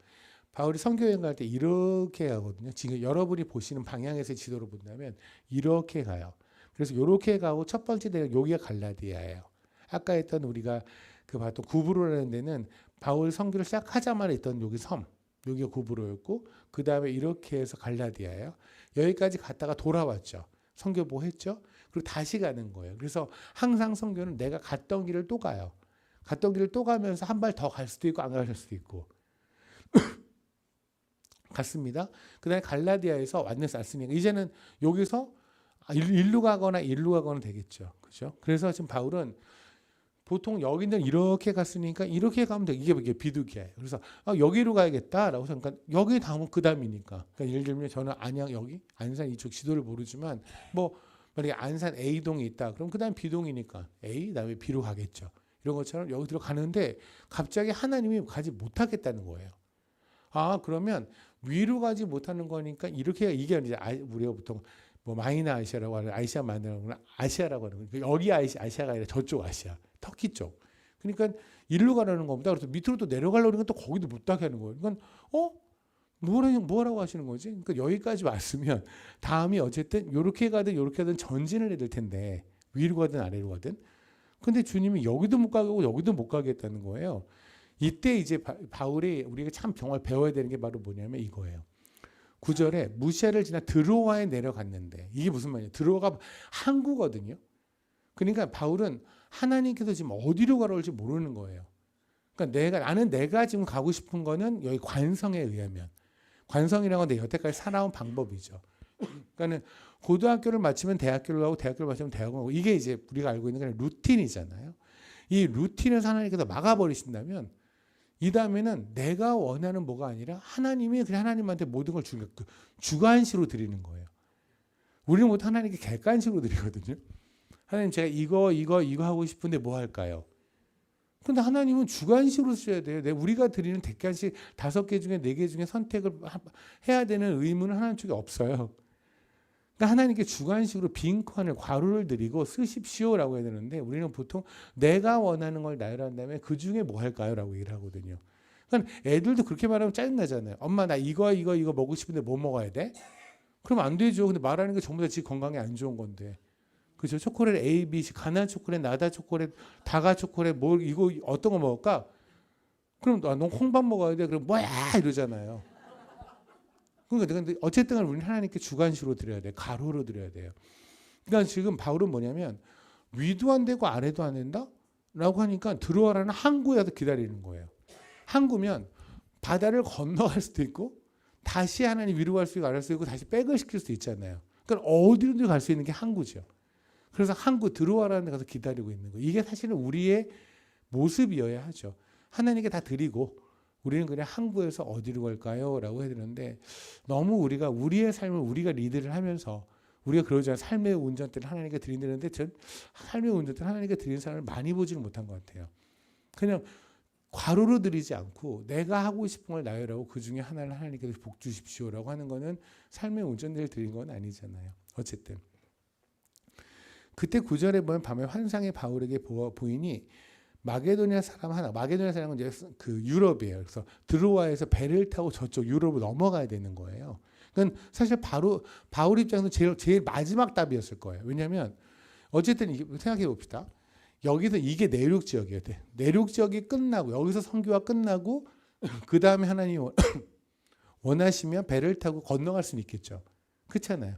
바울이 선교여행 갈 때 이렇게 가거든요. 지금 여러분이 보시는 방향에서 지도로 본다면 이렇게 가요. 그래서 이렇게 가고 첫 번째 대가 여기가 갈라디아예요. 아까 했던 우리가 그 봤던 구브로라는 데는 바울 선교를 시작하자마자 있던 여기 섬, 여기가 구브로였고 그 다음에 이렇게 해서 갈라디아예요. 여기까지 갔다가 돌아왔죠. 선교 뭐 했죠? 그리고 다시 가는 거예요. 그래서 항상 선교는 내가 갔던 길을 또 가요. 갔던 길을 또 가면서 한 발 더 갈 수도 있고 안 갈 수도 있고 갔습니다. 그 다음에 갈라디아에서 완전히 쌌으니까 이제는 여기서 일로 가거나 되겠죠. 그죠? 그래서 지금 바울은 보통 여기는 이렇게 갔으니까 이렇게 가면 돼. 이게 비두기예요. 그래서 여기로 가야겠다라고 생각하니까 여기 다음은 그 다음이니까. 그러니까 예를 들면 저는 안양 여기 안산 이쪽 지도를 모르지만 뭐 만약에 안산 A동이 있다. 그럼 그 다음 B동이니까 A 그다음에 B로 가겠죠. 이런 것처럼 여기 들어가는데 갑자기 하나님이 가지 못하겠다는 거예요. 그러면 위로 가지 못하는 거니까 이렇게 이게 이제 우리가 보통 뭐 마이너 아시아라고 하는 아시아 만드는 거는 아시아라고 하는 거예요. 여기 아시아가 아니라 저쪽 아시아, 터키 쪽. 그러니까 일로 가라는 겁니다. 그래서 밑으로 또 내려가려고 하니까 또 거기도 못 가게 하는 거예요. 그러니까 뭐라고 하시는 거지? 그러니까 여기까지 왔으면 다음이 어쨌든 이렇게 가든 전진을 해야 될 텐데 위로 가든 아래로 가든. 근데 주님이 여기도 못 가고 여기도 못 가겠다는 거예요. 이때 이제 바울이 우리가 참 정말 배워야 되는 게 바로 뭐냐면 이거예요. 9절에 무시아를 지나 드로아에 내려갔는데, 이게 무슨 말이에요? 드로아가 항구거든요. 그러니까 바울은 하나님께서 지금 어디로 가라고 할지 모르는 거예요. 그러니까 나는 내가 지금 가고 싶은 거는 여기 관성에 의하면, 관성이라고 내 여태까지 살아온 방법이죠. 그러니까는 고등학교를 마치면 대학교를 가고 대학교를 마치면 대학을 가고, 이게 이제 우리가 알고 있는 게 루틴이잖아요. 이 루틴을 하나님께서 막아버리신다면 이 다음에는 내가 원하는 뭐가 아니라 하나님이 그냥 하나님한테 모든 걸 주관식으로 드리는 거예요. 우리는 못 하나님께 객관식으로 드리거든요. 하나님 제가 이거 하고 싶은데 뭐 할까요? 근데 하나님은 주관식으로 쓰셔야 돼요. 우리가 드리는 객관식 5개 중에 4개 중에 선택을 해야 되는 의무는 하나님 쪽에 없어요. 그러니까 하나님께 주관식으로 빈칸을 괄호를 드리고 쓰십시오라고 해야 되는데 우리는 보통 내가 원하는 걸 나열한 다음에 그 중에 뭐 할까요? 라고 얘기를 하거든요. 그러니까 애들도 그렇게 말하면 짜증나잖아요. 엄마 나 이거 먹고 싶은데 뭐 먹어야 돼? 그러면 안 되죠. 근데 말하는 게 전부 다 지 건강에 안 좋은 건데. 그죠? 초콜릿 A, B, C, 가난 초콜릿, 나다 초콜릿, 다가 초콜릿, 이거 어떤 거 먹을까? 그럼 너 홍밥 먹어야 돼. 그럼 뭐야? 이러잖아요. 그러니까 어쨌든 우리는 하나님께 주관식으로 드려야 돼요. 가로로 드려야 돼요. 그러니까 지금 바울은 뭐냐면 위도 안 되고 아래도 안 된다? 라고 하니까 들어와라는 항구에서 기다리는 거예요. 항구면 바다를 건너갈 수도 있고 다시 하나님 위로 갈 수 있고 아래로 갈 수 있고 다시 백을 시킬 수 있잖아요. 그러니까 어디로든 갈 수 있는 게 항구죠. 그래서 항구 들어와라는 데 가서 기다리고 있는 거예요. 이게 사실은 우리의 모습이어야 하죠. 하나님께 다 드리고 우리는 그냥 항구에서 어디로 갈까요? 라고 해야 되는데 너무 우리가 우리의 삶을 우리가 리드를 하면서 우리가 그러잖아요. 삶의 운전대를 하나님께 드린다는데 전 삶의 운전대를 하나님께 드리는 사람을 많이 보지는 못한 것 같아요. 그냥 과로로 드리지 않고 내가 하고 싶은 걸 나열하고 그 중에 하나를 하나님께서 복 주십시오라고 하는 거는 삶의 운전대를 드린 건 아니잖아요. 어쨌든 그때 9절에 보면 밤에 환상의 바울에게 보이니 마게도니아 사람은 이제 그 유럽이에요. 그래서 드로아에서 배를 타고 저쪽 유럽으로 넘어가야 되는 거예요. 그러니까 사실 바울 입장에서 제일 마지막 답이었을 거예요. 왜냐하면 어쨌든 생각해 봅시다. 여기서 이게 내륙 지역이에요. 내륙 지역이 끝나고 여기서 선교가 끝나고 그 다음에 하나님이 원하시면 배를 타고 건너갈 수는 있겠죠. 그렇잖아요.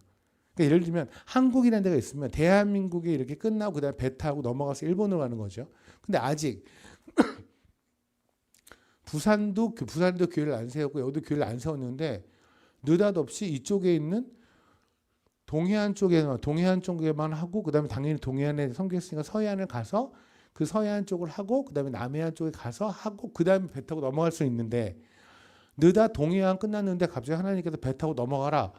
그러니까 예를 들면 한국이라는 데가 있으면 대한민국이 이렇게 끝나고 그다음에 배 타고 넘어가서 일본으로 가는 거죠. 근데 아직 부산도 교회를 안 세웠고 여기도 교회를 안 세웠는데 느닷없이 이쪽에 있는 동해안 쪽에만 하고 그다음에 당연히 동해안에 선교했으니까 서해안을 가서 그 서해안 쪽을 하고 그다음에 남해안 쪽에 가서 하고 그다음에 배 타고 넘어갈 수 있는데 느닷 동해안 끝났는데 갑자기 하나님께서 배 타고 넘어가라.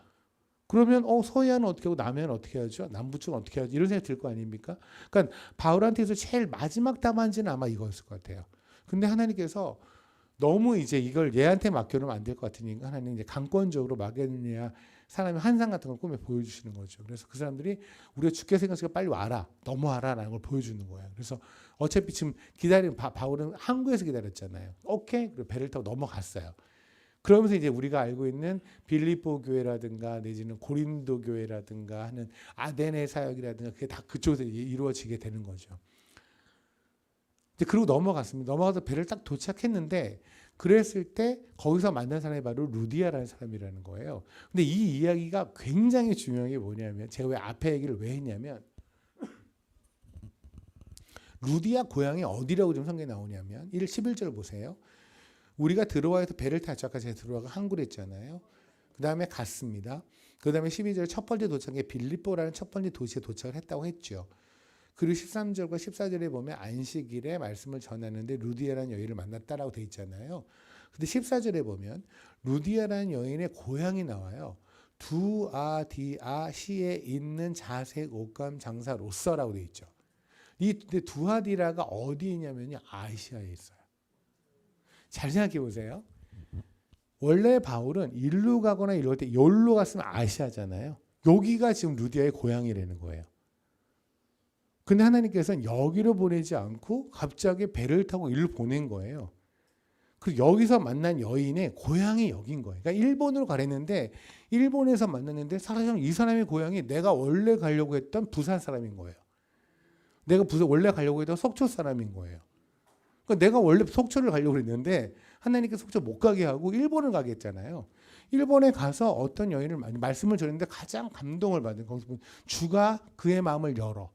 그러면 서해안은 어떻게 하고 남해안은 어떻게 하죠? 남부 쪽은 어떻게 하죠? 이런 생각이 들 거 아닙니까? 그러니까 바울한테서 제일 마지막 답안지는 아마 이거였을 것 같아요. 근데 하나님께서 너무 이제 이걸 얘한테 맡겨놓으면 안 될 것 같으니까 하나님 이제 강권적으로 마게도니아 사람이 환상 같은 걸 꿈에 보여주시는 거죠. 그래서 그 사람들이 우리가 죽게 생겼으니까 빨리 와라, 넘어와라라는 걸 보여주는 거예요. 그래서 어차피 지금 바울은 항구에서 기다렸잖아요. 오케이, 그리고 배를 타고 넘어갔어요. 그러면서 이제 우리가 알고 있는 빌립보 교회라든가 내지는 고린도 교회라든가 하는 아데네 사역이라든가 그게 다 그쪽에서 이루어지게 되는 거죠. 그리고 넘어갔습니다. 넘어가서 배를 딱 도착했는데 그랬을 때 거기서 만난 사람이 바로 루디아라는 사람이라는 거예요. 근데 이 이야기가 굉장히 중요한 게 뭐냐면 제가 왜 앞에 얘기를 왜 했냐면 루디아 고향이 어디라고 좀 성경에 나오냐면 11절 보세요. 우리가 드로아에서 배를 타죠. 아까 제가 드로아가 항구를 했잖아요. 그 다음에 갔습니다. 그 다음에 12절 첫 번째 도착에 빌립보라는 첫 번째 도시에 도착을 했다고 했죠. 그리고 13절과 14절에 보면 안식일에 말씀을 전하는데 루디아라는 여인을 만났다라고 돼 있잖아요. 근데 14절에 보면 루디아라는 여인의 고향이 나와요. 두아디아시에 있는 자색 옷감 장사로서라고 돼 있죠. 근데 두아디라가 어디 있냐면요. 아시아에 있어요. 잘 생각해 보세요. 원래 바울은 일로 가거나 이럴 때 여기로 갔으면 아시아잖아요. 여기가 지금 루디아의 고향이라는 거예요. 근데 하나님께서는 여기로 보내지 않고 갑자기 배를 타고 일로 보낸 거예요. 그리고 여기서 만난 여인의 고향이 여긴 거예요. 그러니까 일본으로 가랬는데 일본에서 만났는데 사실 이 사람의 고향이 내가 원래 가려고 했던 부산 사람인 거예요. 내가 원래 가려고 했던 속초 사람인 거예요. 그러니까 내가 원래 속초를 가려고 했는데 하나님께서 속초 못 가게 하고 일본을 가게 했잖아요. 일본에 가서 어떤 여인을 말씀을 전했는데 가장 감동을 받은 거기서 보면 주가 그의 마음을 열어.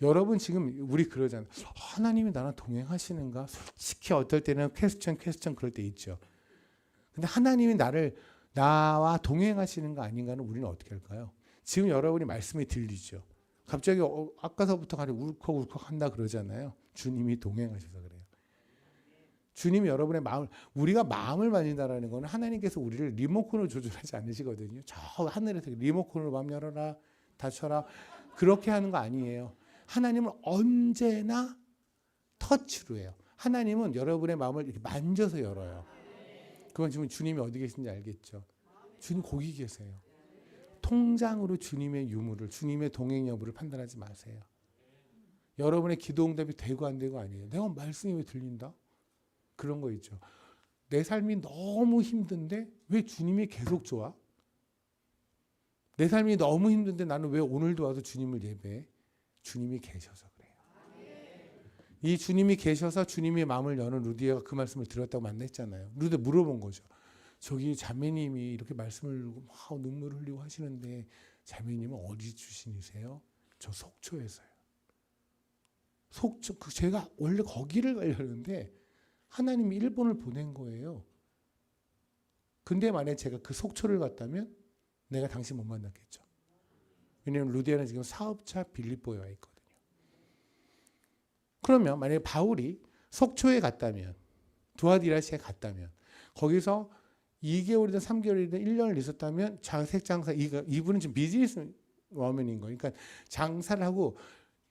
여러분 지금 우리 그러잖아요. 하나님이 나랑 동행하시는가? 솔직히 어떨 때는 퀘스천 그럴 때 있죠. 근데 하나님이 나와 동행하시는 거 아닌가는 우리는 어떻게 할까요? 지금 여러분이 말씀이 들리죠. 갑자기 아까서부터 가리 울컥울컥 한다 그러잖아요. 주님이 동행하셔서 그래요. 주님이 여러분의 마음을 우리가 마음을 만진다라는 거는 하나님께서 우리를 리모컨으로 조절하지 않으시거든요. 저 하늘에서 리모컨으로 마음 열어라 닫혀라 그렇게 하는 거 아니에요. 하나님은 언제나 터치로 해요. 하나님은 여러분의 마음을 이렇게 만져서 열어요. 그건 지금 주님이 어디 계신지 알겠죠? 주님 거기 계세요. 통장으로 주님의 유무를, 주님의 동행 여부를 판단하지 마세요. 여러분의 기도 응답이 되고 안 되고 아니에요. 내가 말씀이 왜 들린다? 그런 거 있죠. 내 삶이 너무 힘든데 왜 주님이 계속 좋아? 내 삶이 너무 힘든데 나는 왜 오늘도 와서 주님을 예배해? 주님이 계셔서 그래요. 이 주님이 계셔서 주님이 마음을 여는 루디아가 그 말씀을 들었다고 만났잖아요. 루디아 물어본 거죠. 저기 자매님이 이렇게 말씀을 막 눈물을 흘리고 하시는데 자매님은 어디 출신이세요? 저 속초에서요. 속초 제가 원래 거기를 가려는데 하나님이 일본을 보낸 거예요. 근데 만약에 제가 그 속초를 갔다면 내가 당신 못 만났겠죠. 왜냐하면 루디아는 지금 사업차 빌립보에 와 있거든요. 그러면 만약에 바울이 속초에 갔다면 두아디라시에 갔다면 거기서 2개월이든 3개월이든 1년을 있었다면 자색 장사 이분은 지금 비즈니스 워맨인 거예요. 그러니까 장사를 하고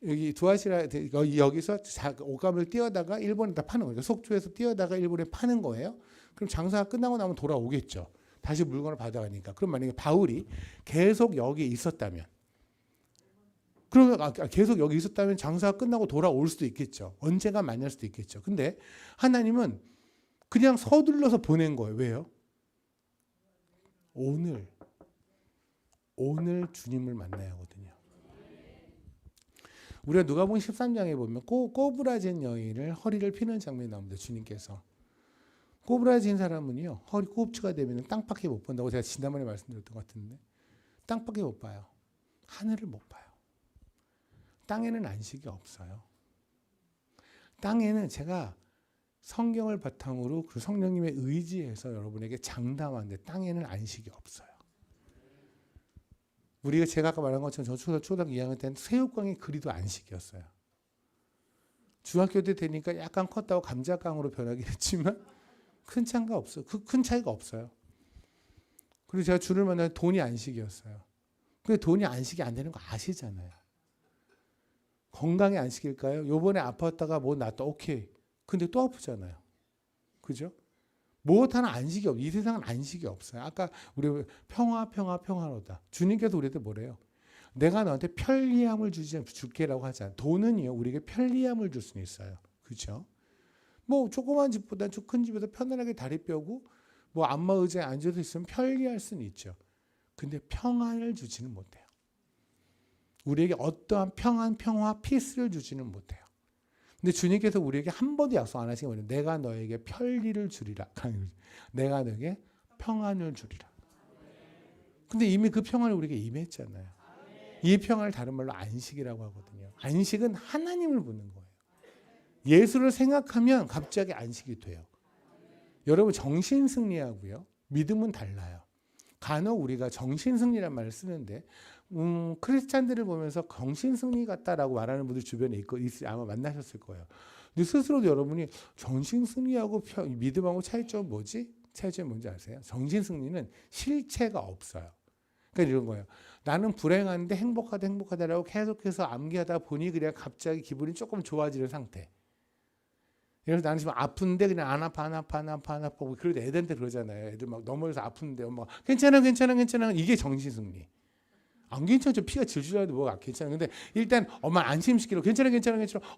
여기 두아시라 여기서 옷감을 띄어다가 일본에다 파는 거예요. 속초에서 띄어다가 일본에 파는 거예요. 그럼 장사가 끝나고 나면 돌아오겠죠. 다시 물건을 받아가니까. 그럼 만약에 바울이 계속 여기 있었다면 그러면 계속 여기 있었다면 장사가 끝나고 돌아올 수도 있겠죠. 언젠가 만날 수도 있겠죠. 근데 하나님은 그냥 서둘러서 보낸 거예요. 왜요? 오늘 주님을 만나야 하거든요. 우리가 누가복음 13장에 보면 꼬부라진 여인을 허리를 피는 장면이 나옵니다. 주님께서. 꼬부라진 사람은요. 허리 꼽추가 되면 땅밖에 못 본다고 제가 지난번에 말씀드렸던 것 같은데 땅밖에 못 봐요. 하늘을 못 봐요. 땅에는 안식이 없어요. 땅에는 제가 성경을 바탕으로 그 성령님의 의지에서 여러분에게 장담하는데 땅에는 안식이 없어요. 우리가 제가 아까 말한 것처럼 저 초등학교 2학년 때는 새우깡이 그리도 안식이었어요. 중학교 때 되니까 약간 컸다고 감자깡으로 변하긴 했지만 큰 차이가 없어요. 큰 차이가 없어요. 그리고 제가 주를 만나면 돈이 안식이었어요. 근데 돈이 안식이 안 되는 거 아시잖아요. 건강이 안식일까요? 요번에 아팠다가 뭐 낫다 오케이. 근데 또 아프잖아요. 그죠? 무엇 하나 안식이 없어요. 이 세상은 안식이 없어요. 아까 우리 평화로다. 주님께서 우리한테 뭐래요? 내가 너한테 편리함을 줄게라고 하잖아요. 돈은요, 우리에게 편리함을 줄 수는 있어요. 그죠? 뭐 조그만 집보다 큰 집에서 편안하게 다리 펴고 뭐 안마 의자에 앉아서 있으면 편리할 수는 있죠. 근데 평안을 주지는 못해요. 우리에게 어떠한 평화, 피스를 주지는 못해요. 근데 주님께서 우리에게 한 번도 약속 안 하신 거예요. 내가 너에게 편리를 주리라. 내가 너에게 평안을 주리라. 근데 이미 그 평안을 우리에게 임했잖아요. 이 평안을 다른 말로 안식이라고 하거든요. 안식은 하나님을 묻는 거예요. 예수를 생각하면 갑자기 안식이 돼요. 여러분 정신승리하고요. 믿음은 달라요. 간혹 우리가 정신승리란 말을 쓰는데 크리스찬들을 보면서 정신승리 같다라고 말하는 분들 주변에 아마 만나셨을 거예요. 근데 스스로도 여러분이 정신승리하고 믿음하고 차이점은 뭐지? 차이점이 뭔지 아세요? 정신승리는 실체가 없어요. 그러니까 이런 거예요. 나는 불행한데 행복하다라고 계속해서 암기하다 보니 그냥 갑자기 기분이 조금 좋아지는 상태. 예를 들어 나는 지금 아픈데 그냥 안 아파 그래도 애들한테 그러잖아요. 애들 막 넘어져서 아픈데 엄마가 괜찮아 이게 정신승리. 안 괜찮죠. 피가 질질 나는데 뭐가 괜찮아. 근데 일단 엄마 안심시키려고 괜찮아.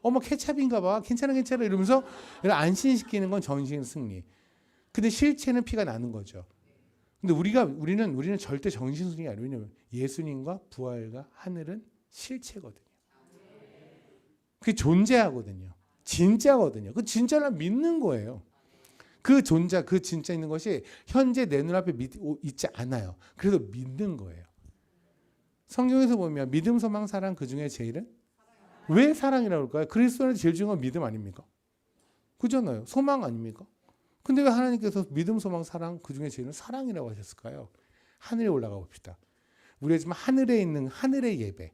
엄마 케찹인가 봐. 괜찮아 이러면서 안심시키는 건 정신승리. 근데 실체는 피가 나는 거죠. 근데 우리는 절대 정신승리가 아니에요. 왜냐면 예수님과 부활과 하늘은 실체거든요. 그게 존재하거든요. 진짜거든요. 그 진짜를 믿는 거예요. 그 진짜 있는 것이 현재 내 눈앞에 있지 않아요. 그래서 믿는 거예요. 성경에서 보면 믿음, 소망, 사랑 그 중에 제일은 왜 사랑이라고 할까요? 그리스도는 제일 중요한 건 믿음 아닙니까? 그잖아요. 소망 아닙니까? 근데 왜 하나님께서 믿음, 소망, 사랑 그 중에 제일은 사랑이라고 하셨을까요? 하늘에 올라가 봅시다. 우리가 지금 하늘에 있는 하늘의 예배.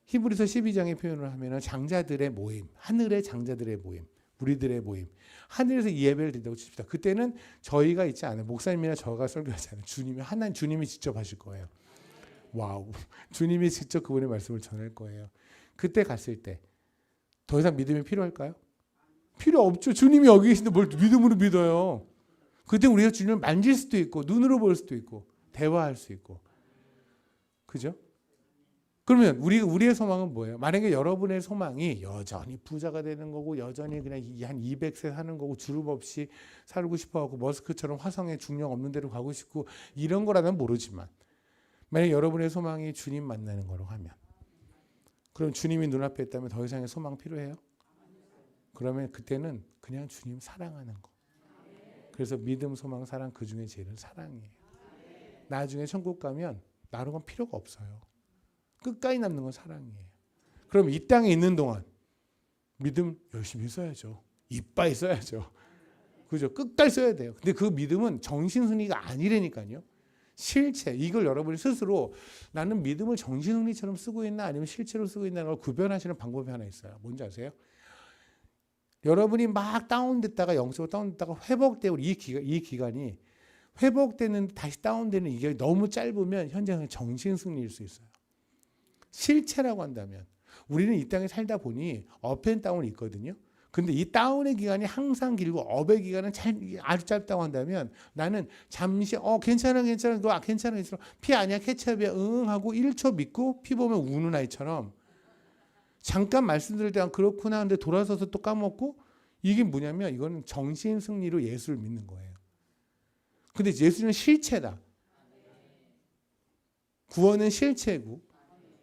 히브리서 12장의 표현을 하면 장자들의 모임, 하늘의 장자들의 모임, 우리들의 모임. 하늘에서 예배를 드린다고 칩시다. 그때는 저희가 있지 않아요. 목사님이나 저가 설교하지 않아요. 주님이 직접 하실 거예요. 와우. 주님이 직접 그분의 말씀을 전할 거예요. 그때 갔을 때 더 이상 믿음이 필요할까요? 필요 없죠. 주님이 여기 계신데 뭘 믿음으로 믿어요. 그때 우리가 주님을 만질 수도 있고 눈으로 볼 수도 있고 대화할 수 있고. 그죠? 그러면 우리의 소망은 뭐예요? 만약에 여러분의 소망이 여전히 부자가 되는 거고 여전히 그냥 한 200세 사는 거고 주름 없이 살고 싶어하고 머스크처럼 화성에 중력 없는 데로 가고 싶고 이런 거라면 모르지만 만약에 여러분의 소망이 주님 만나는 거라고 하면 그럼 주님이 눈앞에 있다면 더 이상의 소망 필요해요? 그러면 그때는 그냥 주님 사랑하는 거. 그래서 믿음, 소망, 사랑 그 중에 제일은 사랑이에요. 나중에 천국 가면 다른 건 필요가 없어요. 끝까지 남는 건 사랑이에요. 그럼 이 땅에 있는 동안 믿음 열심히 써야죠. 이빠이 써야죠. 그죠? 끝까지 써야 돼요. 근데 그 믿음은 정신승리가 아니라니까요. 실체. 이걸 여러분이 스스로 나는 믿음을 정신승리처럼 쓰고 있나 아니면 실체로 쓰고 있나를 구별하시는 방법이 하나 있어요. 뭔지 아세요? 여러분이 막 다운됐다가 영적으로 다운됐다가 회복되고 이 기간이 회복되는 다시 다운되는 이 기간이 너무 짧으면 현장은 정신 승리일 수 있어요. 실체라고 한다면 우리는 이 땅에 살다 보니 업앤다운이 있거든요. 근데 이 다운의 기간이 항상 길고 업의 기간은 아주 짧다고 한다면 나는 잠시 괜찮아 너 괜찮아 피 아니야 케첩이야 응 하고 1초 믿고 피 보면 우는 아이처럼 잠깐 말씀드릴 때 그렇구나 근데 돌아서서 또 까먹고 이게 뭐냐면 이거는 정신 승리로 예수를 믿는 거예요. 근데 예수는 실체다. 구원은 실체고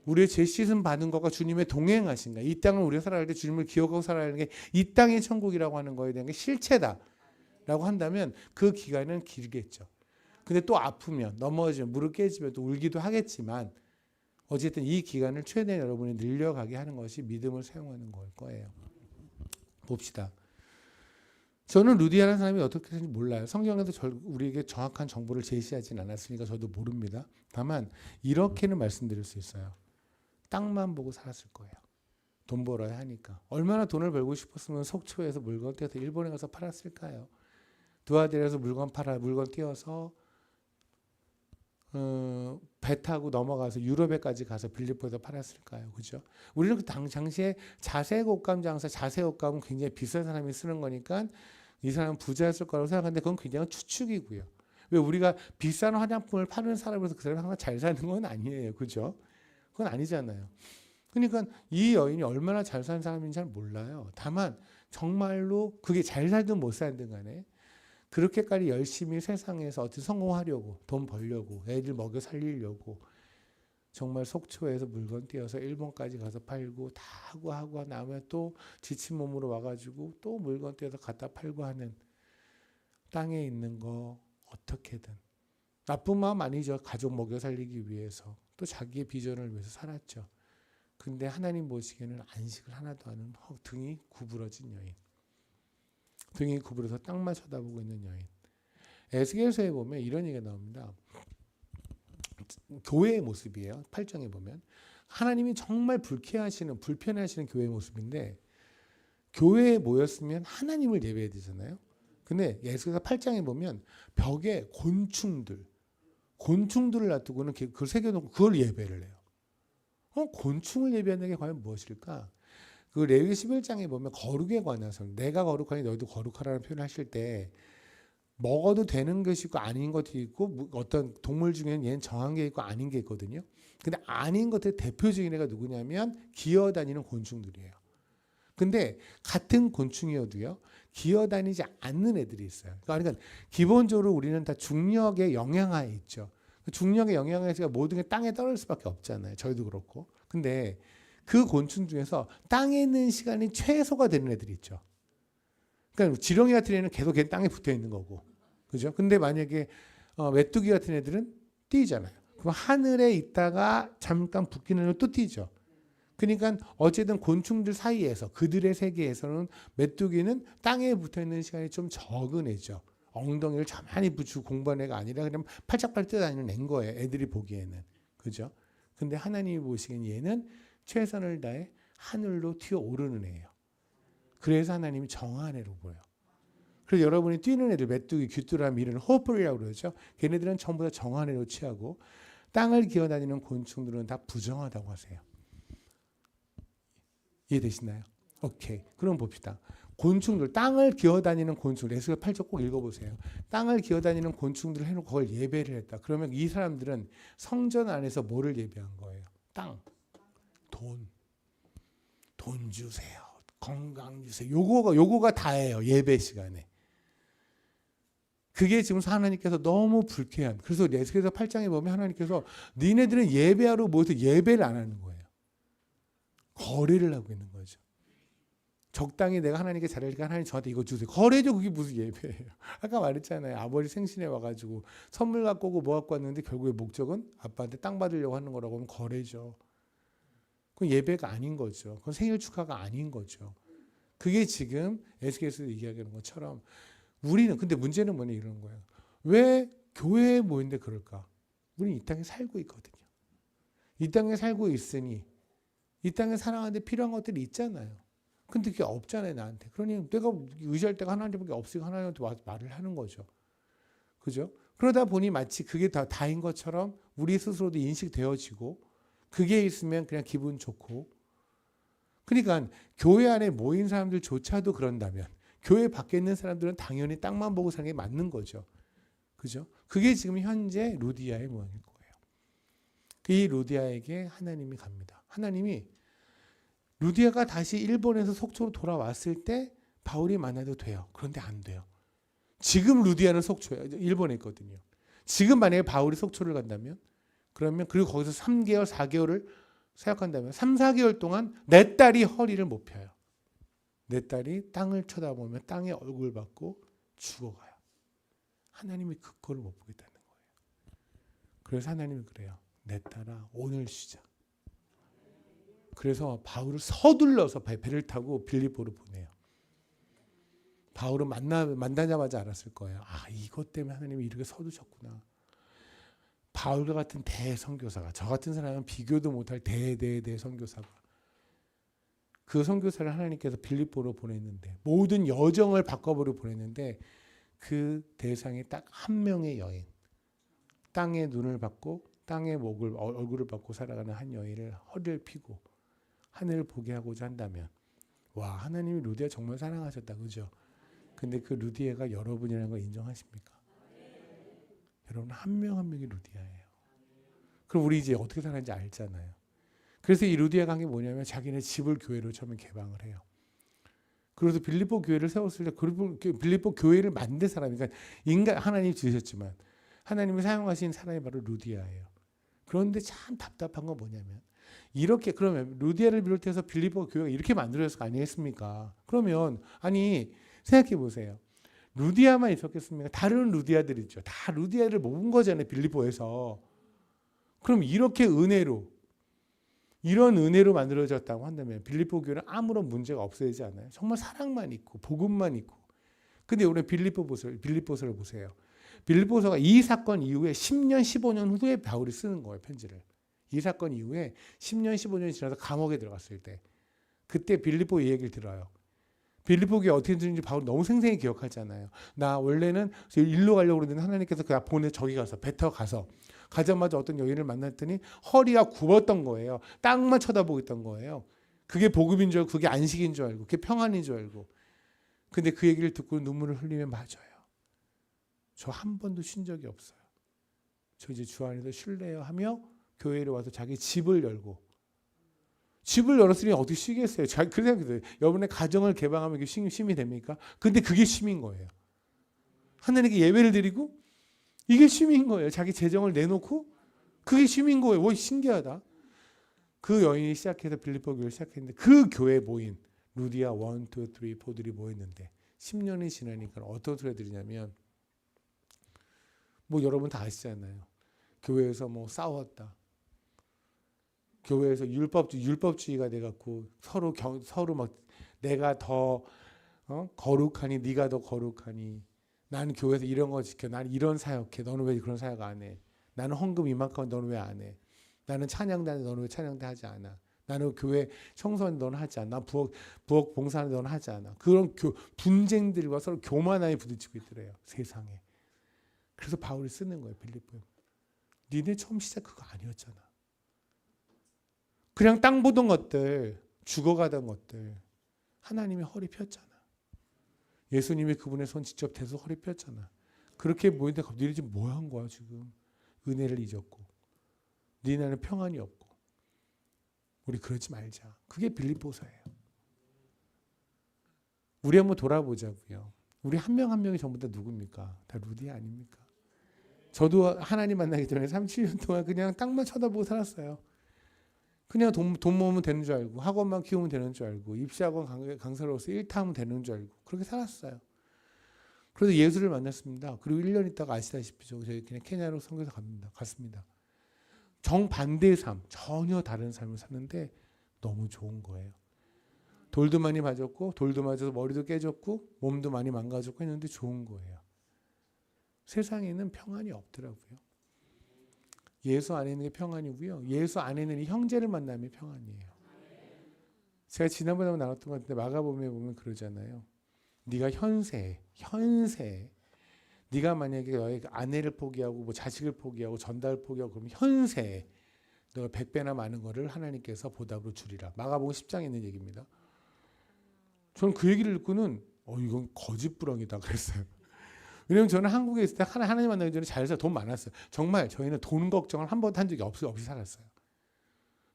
우리의 죄 씻음 받은 것과 주님의 동행하신 거야. 이 땅을 우리가 살아갈 때 주님을 기억하고 살아야 하는 게 이 땅의 천국이라고 하는 거에 대한 게 실체다라고 한다면 그 기간은 길겠죠. 근데 또 아프면 넘어지면 무릎 깨지면 또 울기도 하겠지만 어쨌든 이 기간을 최대한 여러분이 늘려가게 하는 것이 믿음을 사용하는 걸 거예요. 봅시다. 저는 루디아라는 사람이 어떻게 되는지 몰라요. 성경에도 우리에게 정확한 정보를 제시하진 않았으니까 저도 모릅니다. 다만 이렇게는 말씀드릴 수 있어요. 땅만 보고 살았을 거예요. 돈 벌어야 하니까. 얼마나 돈을 벌고 싶었으면 속초에서 물건 떼어서 일본에 가서 팔았을까요? 두아델에서 물건 떼어서 배 타고 넘어가서 유럽에까지 가서 빌립보에서 팔았을까요? 그죠? 우리는 그 당시에 자색옷감 장사, 자색옷감은 굉장히 비싼 사람이 쓰는 거니까 이 사람은 부자였을 거라고 생각하는데 그건 굉장히 추측이고요. 왜 우리가 비싼 화장품을 파는 사람으로서 그 사람이 항상 잘 사는 건 아니에요. 그죠? 그건 아니잖아요. 그러니까 이 여인이 얼마나 잘 사는 사람인지 잘 몰라요. 다만 정말로 그게 잘 살든 못 살든 간에 그렇게까지 열심히 세상에서 어떻게 성공하려고 돈 벌려고 애들 먹여 살리려고 정말 속초에서 물건 띄어서 일본까지 가서 팔고 다 하고 나면 또 지친 몸으로 와가지고 또 물건 띄어서 갖다 팔고 하는 땅에 있는 거 어떻게든 나쁜 마음 아니죠. 가족 먹여 살리기 위해서 또 자기의 비전을 위해서 살았죠. 근데 하나님 보시기에는 안식을 하나도 안 하는 등이 구부러진 여인. 등이 구부러서 땅만 쳐다보고 있는 여인. 에스겔서에 보면 이런 얘기가 나옵니다. 교회의 모습이에요. 8장에 보면 하나님이 정말 불편해하시는 교회의 모습인데 교회에 모였으면 하나님을 예배해야 되잖아요. 근데 에스겔서 8장에 보면 벽에 곤충들을 놔두고는 그걸 새겨놓고 그걸 예배를 해요. 곤충을 예배하는 게 과연 무엇일까? 그 레위기 11장에 보면 거룩에 관해서 내가 거룩하니 너희도 거룩하라는 표현을 하실 때 먹어도 되는 것이 있고 아닌 것도 있고 어떤 동물 중에는 얘는 정한 게 있고 아닌 게 있거든요. 근데 아닌 것들의 대표적인 애가 누구냐면 기어다니는 곤충들이에요. 근데 같은 곤충이어도요. 기어다니지 않는 애들이 있어요. 그러니까 기본적으로 우리는 다 중력의 영향하에 있죠. 중력의 영향에서 모든 게 땅에 떨어질 수밖에 없잖아요. 저희도 그렇고. 근데 그 곤충 중에서 땅에 있는 시간이 최소가 되는 애들이 있죠. 그러니까 지렁이 같은 애는 계속 걔 땅에 붙어 있는 거고. 그죠? 근데 만약에 메뚜기 같은 애들은 뛰잖아요. 그럼 하늘에 있다가 잠깐 붙기는 애는 또 뛰죠. 그러니까 어쨌든 곤충들 사이에서 그들의 세계에서는 메뚜기는 땅에 붙어 있는 시간이 좀 적은 애죠. 엉덩이를 가만히 붙이고 공부하는 애가 아니라 그냥 팔짝팔짝 뛰어다니는 애인 거예요. 애들이 보기에는. 그죠? 근데 하나님이 보시기엔 얘는 최선을 다해 하늘로 튀어오르는 애예요. 그래서 하나님이 정한 애로 보여요. 그래서 여러분이 뛰는 애들, 메뚜기, 귀뚜라미 이런 호플이라고 그러죠. 걔네들은 전부 다 정한 애로 취하고 땅을 기어다니는 곤충들은 다 부정하다고 하세요. 이해되시나요? 오케이. 그럼 봅시다. 곤충들, 땅을 기어다니는 곤충, 에스겔 8장 꼭 읽어보세요. 땅을 기어다니는 곤충들을 해놓고 그걸 예배를 했다. 그러면 이 사람들은 성전 안에서 뭐를 예배한 거예요? 땅, 돈 주세요. 건강 주세요. 요거가 다예요. 예배 시간에. 그게 지금 하나님께서 너무 불쾌한. 그래서 에스겔서 8장에 보면 하나님께서 니네들은 예배하러 모여서 예배를 안 하는 거예요. 거래를 하고 있는 거죠. 적당히 내가 하나님께 잘하니까 하나님 저한테 이거 주세요. 거래죠. 그게 무슨 예배예요. 아까 말했잖아요. 아버지 생신에 와가지고 선물 갖고 오고 뭐 갖고 왔는데 결국에 목적은 아빠한테 땅 받으려고 하는 거라고 하면 거래죠. 그건 예배가 아닌 거죠. 그건 생일 축하가 아닌 거죠. 그게 지금 에스겔에서 이야기하는 것처럼 우리는 근데 문제는 뭐냐 이런 거예요. 왜 교회에 모인데 그럴까? 우리는 이 땅에 살고 있거든요. 이 땅에 살고 있으니 이 땅에 살아가는데 필요한 것들이 있잖아요. 근데 그게 없잖아요, 나한테. 그러니 내가 의지할 데가 하나님밖에 없으니까 하나님한테 와서 말을 하는 거죠. 그죠? 그러다 보니 마치 그게 다 다인 것처럼 우리 스스로도 인식되어지고 그게 있으면 그냥 기분 좋고. 그러니까 교회 안에 모인 사람들조차도 그런다면 교회 밖에 있는 사람들은 당연히 땅만 보고 사는 게 맞는 거죠. 그죠? 그게 지금 현재 루디아의 모양일 거예요. 이 루디아에게 하나님이 갑니다. 하나님이 루디아가 다시 일본에서 속초로 돌아왔을 때 바울이 만나도 돼요. 그런데 안 돼요. 지금 루디아는 속초에 일본에 있거든요. 지금 만약에 바울이 속초를 간다면 그러면 그리고 거기서 3개월, 4개월을 생각한다면 3, 4개월 동안 내 딸이 허리를 못 펴요. 내 딸이 땅을 쳐다보며 땅에 얼굴 받고 죽어가요. 하나님이 그거를 못 보겠다는 거예요. 그래서 하나님이 그래요. 내 딸아 오늘 쉬자. 그래서 바울을 서둘러서 배를 타고 빌립보로 보내요. 바울은 만나자마자 알았을 거예요. 아, 이것 때문에 하나님이 이렇게 서두셨구나. 바울과 같은 대선교사가, 저 같은 사람은 비교도 못할 대선교사가, 그 선교사를 하나님께서 빌립보로 보냈는데, 모든 여정을 바꿔버리고 보냈는데, 그 대상이 딱 한 명의 여인, 땅에 눈을 받고 땅에 얼굴을 받고 살아가는 한 여인을 허리를 피고 하늘을 보게 하고자 한다면, 와, 하나님이 루디아 정말 사랑하셨다, 그죠? 근데 그 루디아가 여러분이라는 걸 인정하십니까? 여러분 한 명 한 명이 루디아예요. 그럼 우리 이제 어떻게 살았는지 알잖아요. 그래서 이 루디아가 한 게 뭐냐면 자기네 집을 교회로 처음에 개방을 해요. 그래서 빌립보 교회를 세웠을 때 빌립보 교회를 만든 사람이, 그러니까 인간 하나님이 지으셨지만 하나님이 사용하신 사람이 바로 루디아예요. 그런데 참 답답한 건 뭐냐면 이렇게 그러면 루디아를 비롯해서 빌립보 교회가 이렇게 만들어졌을 거 아니겠습니까? 그러면 아니 생각해 보세요. 루디아만 있었겠습니까? 다른 루디아들 있죠. 다 루디아를 모은 거잖아요. 빌립보에서. 그럼 이렇게 이런 은혜로 만들어졌다고 한다면 빌립보 교회는 아무런 문제가 없어야 되지 않아요? 정말 사랑만 있고 복음만 있고. 근데 우리 빌립보서를 보세요. 빌립보서가 이 사건 이후에 10년, 15년 후에 바울이 쓰는 거예요. 편지를. 이 사건 이후에 10년, 15년이 지나서 감옥에 들어갔을 때 그때 빌립보 이 얘기를 들어요. 빌립보 교회 어떻게 되는지 바울 너무 생생히 기억하잖아요. 나 원래는 일로 가려고 그러는데 하나님께서 그냥 저기 가서 배 타고 가자마자 어떤 여인을 만났더니 허리가 굽었던 거예요. 땅만 쳐다보고 있던 거예요. 그게 복음인 줄 알고 그게 안식인 줄 알고 그게 평안인 줄 알고. 근데 그 얘기를 듣고 눈물을 흘리면 맞아요. 저 한 번도 쉰 적이 없어요. 저 이제 주 안에서 쉴래요 하며 교회에 와서 자기 집을 열었으니 어떻게 쉬겠어요? 그런 생각이 들어요. 여러분의 가정을 개방하면 이게 쉼이 됩니까? 근데 그게 쉼인 거예요. 하나님께 예배를 드리고 이게 쉼인 거예요. 자기 재정을 내놓고 그게 쉼인 거예요. 뭐 신기하다. 그 여인이 시작해서 빌립보 교회를 시작했는데 그 교회에 모인 루디아 1, 2, 3, 4들이 모였는데 10년이 지나니까 어떤 소리들이냐면 뭐 여러분 다 아시잖아요. 교회에서 뭐 싸웠다. 교회에서 율법주의가 돼갖고 서로 막 내가 더 거룩하니 네가 더 거룩하니 나는 교회에서 이런 거 지켜 나는 이런 사역해 너는 왜 그런 사역 안 해? 나는 헌금 이만큼 너는 왜 안 해? 나는 찬양대 하는데 너는 왜 찬양대 하지 않아? 나는 교회 청소하는데 너는 하지 않아? 부엌 봉사하는데 너는 하지 않아? 그런 분쟁들과 서로 교만하게 부딪히고 있더래요. 세상에. 그래서 바울이 쓰는 거예요. 빌립보에. 니네 처음 시작 그거 아니었잖아. 그냥 땅 보던 것들, 죽어가던 것들 하나님이 허리 폈잖아. 예수님이 그분의 손 직접 대서 허리 폈잖아. 그렇게 모이는데 니네 지금 뭐 한 거야 지금. 은혜를 잊었고 니네 안에 평안이 없고. 우리 그러지 말자. 그게 빌립보서예요. 우리 한번 돌아보자고요. 우리 한 명 한 명이 전부 다 누굽니까? 다 루디아 아닙니까? 저도 하나님 만나기 전에 37년 동안 그냥 땅만 쳐다보고 살았어요. 그냥 돈 모으면 되는 줄 알고 학원만 키우면 되는 줄 알고 입시학원 강사로서 일타하면 되는 줄 알고 그렇게 살았어요. 그래서 예수를 만났습니다. 그리고 1년 있다가 아시다시피 저희 그냥 케냐로 선교사 갔습니다. 정반대의 삶, 전혀 다른 삶을 샀는데 너무 좋은 거예요. 돌도 많이 맞았고 돌도 맞아서 머리도 깨졌고 몸도 많이 망가졌고 했는데 좋은 거예요. 세상에는 평안이 없더라고요. 예수 안에 있는 게 평안이고요. 예수 안에 있는 이 형제를 만나면 평안이에요. 제가 지난번에 한번 나눴던 것 같은데 마가복음에 보면 그러잖아요. 네가 현세 네가 만약에 너의 아내를 포기하고 뭐 자식을 포기하고 전달을 포기하고 그러면 현세 너가 100배나 많은 거를 하나님께서 보답으로 주리라. 마가복음 10장에 있는 얘기입니다. 저는 그 얘기를 듣고는 이건 거짓부렁이다 그랬어요. 왜냐면 저는 한국에 있을 때 하나님 만나기 전에 잘 살아 돈 많았어요. 정말 저희는 돈 걱정을 한 번도 한 적이 없이 살았어요.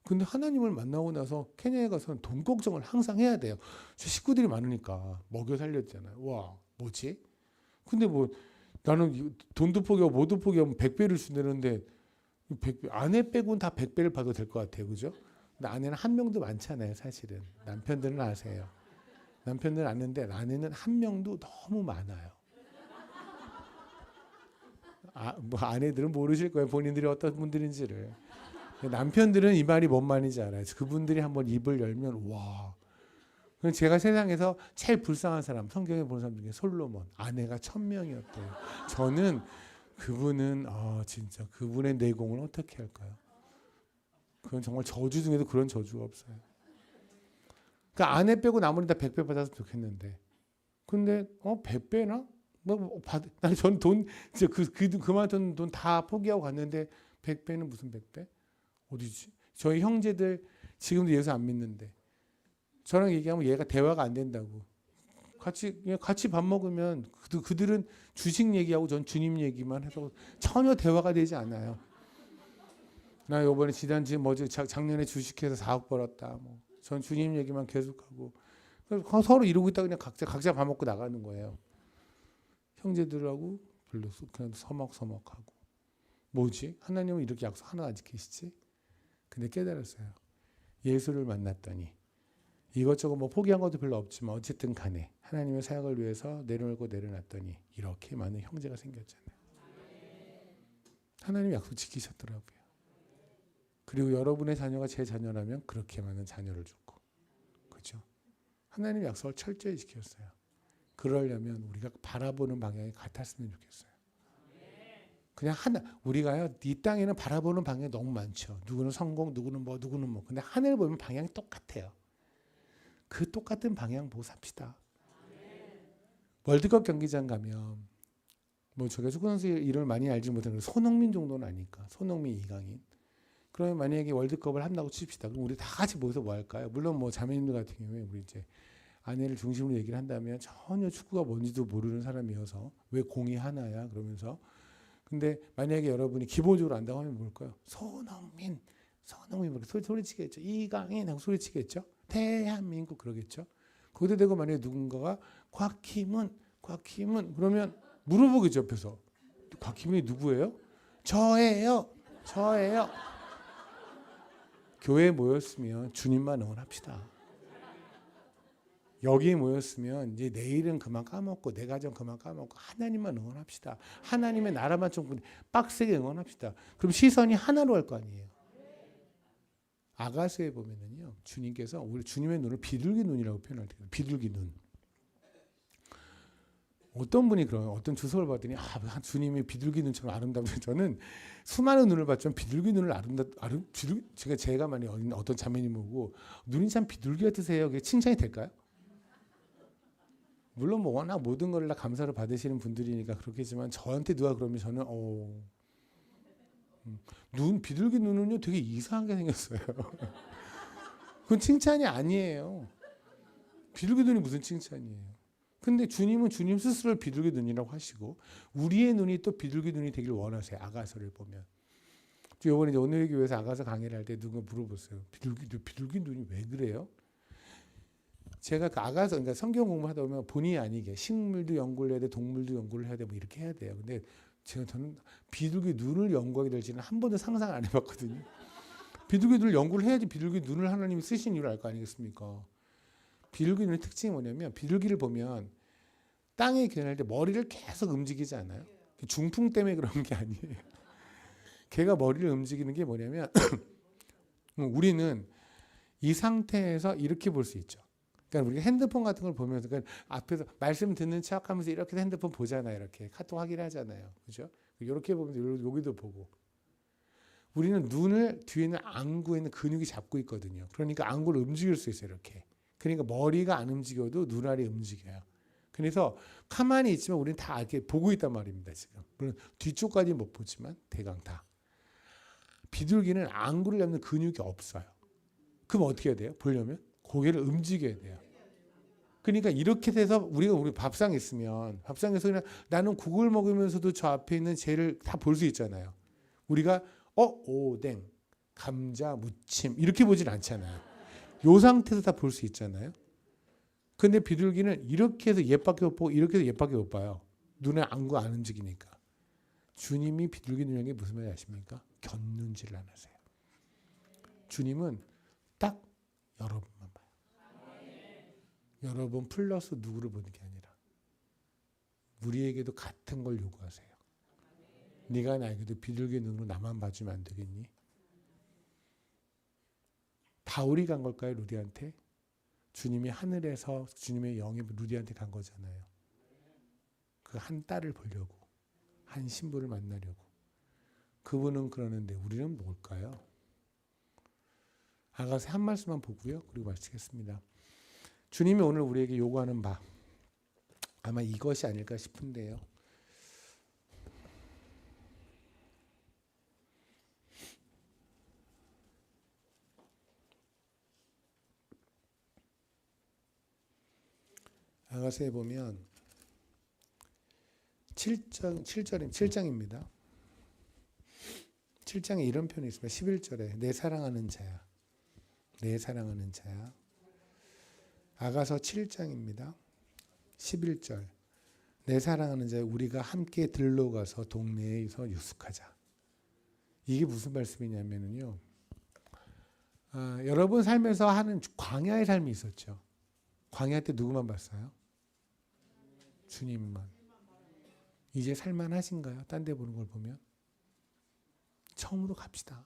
근데 하나님을 만나고 나서 케냐에 가서는 돈 걱정을 항상 해야 돼요. 저 식구들이 많으니까 먹여 살렸잖아요. 와, 뭐지? 근데 뭐 나는 돈도 포기하고 뭐도 포기하면 100배를 준다는데 100배, 아내 빼고는 다 100배를 받아도 될 것 같아요. 그죠? 근데 아내는 한 명도 많잖아요. 사실은. 남편들은 아세요. 남편들은 아는데 아내는 한 명도 너무 많아요. 뭐 아내들은 모르실 거예요. 본인들이 어떤 분들인지를. 남편들은 이 말이 뭔 말인지 알아요. 그분들이 한번 입을 열면 와. 제가 세상에서 제일 불쌍한 사람, 성경에 보는 사람 중에 솔로몬. 아내가 1000명이었대요. 저는 그분은 진짜 그분의 내공을 어떻게 할까요? 그건 정말 저주 중에도 그런 저주가 없어요. 그러니까 아내 빼고 나머지는 다 100배 받았으면 좋겠는데. 근데 100배나? 나는 전 돈 그만둔 돈 다 포기하고 갔는데 100배는 무슨 100배? 어디지? 저희 형제들 지금도 예수 안 믿는데 저랑 얘기하면 얘가 대화가 안 된다고. 같이 밥 먹으면 그들은 주식 얘기하고 전 주님 얘기만 해서 전혀 대화가 되지 않아요. 나 이번에 지난주에 작년에 주식해서 4억 벌었다. 뭐 전 주님 얘기만 계속하고 서로 이러고 있다 그냥 각자 밥 먹고 나가는 거예요. 형제들하고 별로 그냥 서먹서먹하고 뭐지? 하나님은 이렇게 약속 하나 안 지키시지? 근데 깨달았어요. 예수를 만났더니 이것저것 뭐 포기한 것도 별로 없지만 어쨌든 간에 하나님의 사역을 위해서 내려놓고 내려놨더니 이렇게 많은 형제가 생겼잖아요. 하나님 약속 지키셨더라고요. 그리고 여러분의 자녀가 제 자녀라면 그렇게 많은 자녀를 줬고, 그렇죠? 하나님 약속을 철저히 지켰어요. 그러려면 우리가 바라보는 방향이 같았으면 좋겠어요. 그냥 우리가요, 이 땅에는 바라보는 방향이 너무 많죠. 누구는 성공, 누구는 뭐. 근데 하늘 보면 방향이 똑같아요. 그 똑같은 방향 보고 삽시다. 월드컵 경기장 가면 뭐 제가 축구 선수 이름을 많이 알지 못하는 손흥민 정도는 아니까. 손흥민, 이강인. 그러면 만약에 월드컵을 한다고 칩시다. 그럼 우리 다 같이 모여서 뭐 할까요? 물론 뭐 자매님들 같은 경우에 우리 이제 아내를 중심으로 얘기를 한다면 전혀 축구가 뭔지도 모르는 사람이어서 왜 공이 하나야 그러면서. 근데 만약에 여러분이 기본적으로 안다고 하면 뭘까요? 손흥민 소리치겠죠. 이강인 하고 소리치겠죠. 대한민국 그러겠죠. 거기다 대고 만약에 누군가가 곽희문 그러면 물어보겠죠. 옆에서 곽희문이 누구예요? 저예요. 교회에 모였으면 주님만 응원합시다. 여기에 모였으면 이제 내일은 그만 까먹고 내 가정 그만 까먹고 하나님만 응원합시다. 하나님의 나라만 좀 빡세게 응원합시다. 그럼 시선이 하나로 할 거 아니에요. 아가서에 보면은요, 주님께서 우리 주님의 눈을 비둘기 눈이라고 표현할 때요. 비둘기 눈. 어떤 분이 그런 어떤 주석을 봤더니 주님이 비둘기 눈처럼 아름답다. 저는 수많은 눈을 봤지만 비둘기 눈을 제가 만약 어떤 자매님 보고 눈이 참 비둘기 같으세요. 그게 칭찬이 될까요? 물론 뭐 워낙 모든 걸 다 감사를 받으시는 분들이니까 그렇겠지만 저한테 누가 그러면 저는 비둘기 눈은요 되게 이상하게 생겼어요. 그건 칭찬이 아니에요. 비둘기 눈이 무슨 칭찬이에요. 근데 주님은 주님 스스로를 비둘기 눈이라고 하시고 우리의 눈이 또 비둘기 눈이 되길 원하세요. 아가서를 보면. 이번에 이제 오늘의 교회에서 아가서 강의를 할 때 누가 물어봤어요. 비둘기 눈이 왜 그래요? 제가 그 아가서, 그러니까 성경 공부하다 보면 본의 아니게 식물도 연구를 해야 돼, 동물도 연구를 해야 돼, 뭐 이렇게 해야 돼요. 근데 저는 비둘기 눈을 연구하게 될지는 한 번도 상상 안 해봤거든요. 비둘기 눈을 연구를 해야지 비둘기 눈을 하나님이 쓰신 이유를 알 거 아니겠습니까? 비둘기 눈의 특징이 뭐냐면 비둘기를 보면 땅에 기어날 때 머리를 계속 움직이지 않아요? 중풍 때문에 그런 게 아니에요. 걔가 머리를 움직이는 게 뭐냐면 우리는 이 상태에서 이렇게 볼 수 있죠. 그러니까 우리가 핸드폰 같은 걸 보면서 그러니까 앞에서 말씀 듣는 척하면서 이렇게 핸드폰 보잖아요. 이렇게 카톡 확인하잖아요. 그죠? 이렇게 보면서 여기도 보고 우리는 눈을 뒤에 있는 안구에 있는 근육이 잡고 있거든요. 그러니까 안구를 움직일 수 있어요. 이렇게. 그러니까 머리가 안 움직여도 눈알이 움직여요. 그래서 가만히 있지만 우리는 다 이렇게 보고 있단 말입니다. 지금. 물론 뒤쪽까지 못 보지만 대강 다. 비둘기는 안구를 잡는 근육이 없어요. 그럼 어떻게 해야 돼요? 보려면 고개를 움직여야 돼요. 그러니까 이렇게 돼서 우리 밥상에 있으면 밥상에서 그냥 나는 국을 먹으면서도 저 앞에 있는 쟤를 다 볼 수 있잖아요. 우리가 오뎅, 감자, 무침 이렇게 보진 않잖아요. 요 상태에서 다 볼 수 있잖아요. 근데 비둘기는 이렇게 해서 얘밖에 못 보고 이렇게 해서 얘밖에 못 봐요. 눈에 안구 안 움직이니까. 주님이 비둘기 눈형이 무슨 말인지 아십니까? 곁눈질을 안 하세요. 주님은 딱 여러분만 봐요. 여러분 플러스 누구를 보는 게 아니라 우리에게도 같은 걸 요구하세요. 네가 나에게도 비둘기 눈으로 나만 봐주면 안 되겠니? 바울이 간 걸까요? 루디한테? 주님이 하늘에서 주님의 영이 루디한테 간 거잖아요. 그 한 딸을 보려고, 한 신부를 만나려고. 그분은 그러는데 우리는 뭘까요? 아가서 한 말씀만 보고요. 그리고 마치겠습니다. 주님이 오늘 우리에게 요구하는 바 아마 이것이 아닐까 싶은데요. 아가서에 보면 7장입니다. 7장에 이런 표현이 있습니다. 11절에 내 사랑하는 자야. 내 사랑하는 자야. 아가서 7장입니다. 11절 내 사랑하는 자야 우리가 함께 들러 가서 동네에서 유숙하자. 이게 무슨 말씀이냐면요. 여러분 삶에서 하는 광야의 삶이 있었죠. 광야 때 누구만 봤어요? 주님만. 이제 살만하신가요? 딴 데 보는 걸 보면. 처음으로 갑시다.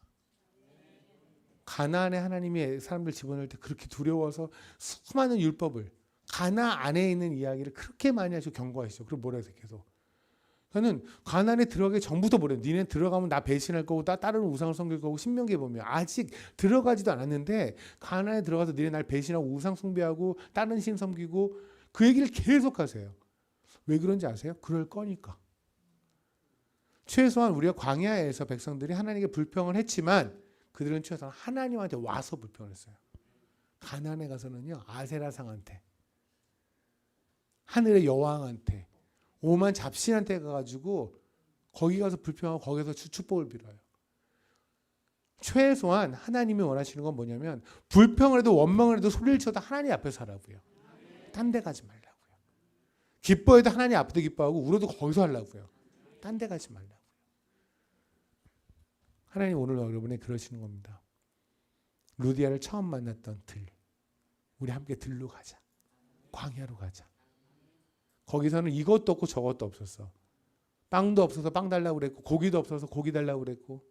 가나안에 하나님이 사람들 집어넣을 때 그렇게 두려워서 수많은 율법을 가나 안에 있는 이야기를 그렇게 많이 하시고 경고하시죠. 그리고 뭐라 해서 계속. 저는 가나안에 들어가기 전부터 뭐래요. 니네 들어가면 나 배신할 거고 다른 우상을 섬길 거고 신명기에 보면 아직 들어가지도 않았는데 가나안에 들어가서 니네 날 배신하고 우상 숭배하고 다른 신 섬기고 그 얘기를 계속 하세요. 왜 그런지 아세요? 그럴 거니까. 최소한 우리가 광야에서 백성들이 하나님께 불평을 했지만 그들은 최소한 하나님한테 와서 불평을 했어요. 가나안에 가서는요. 아세라상한테 하늘의 여왕한테 오만 잡신한테 가가지고 거기 가서 불평하고 거기서 축복을 빌어요. 최소한 하나님이 원하시는 건 뭐냐면 불평을 해도 원망을 해도 소리를 쳐도 하나님 앞에서 하라고요. 딴 데 가지 말라고요. 기뻐해도 하나님 앞에서 기뻐하고 울어도 거기서 하려고요. 딴 데 가지 말라고요. 하나님 오늘 여러분에 그러시는 겁니다. 루디아를 처음 만났던 들. 우리 함께 들로 가자. 광야로 가자. 거기서는 이것도 없고 저것도 없었어. 빵도 없어서 빵 달라고 그랬고 고기도 없어서 고기 달라고 그랬고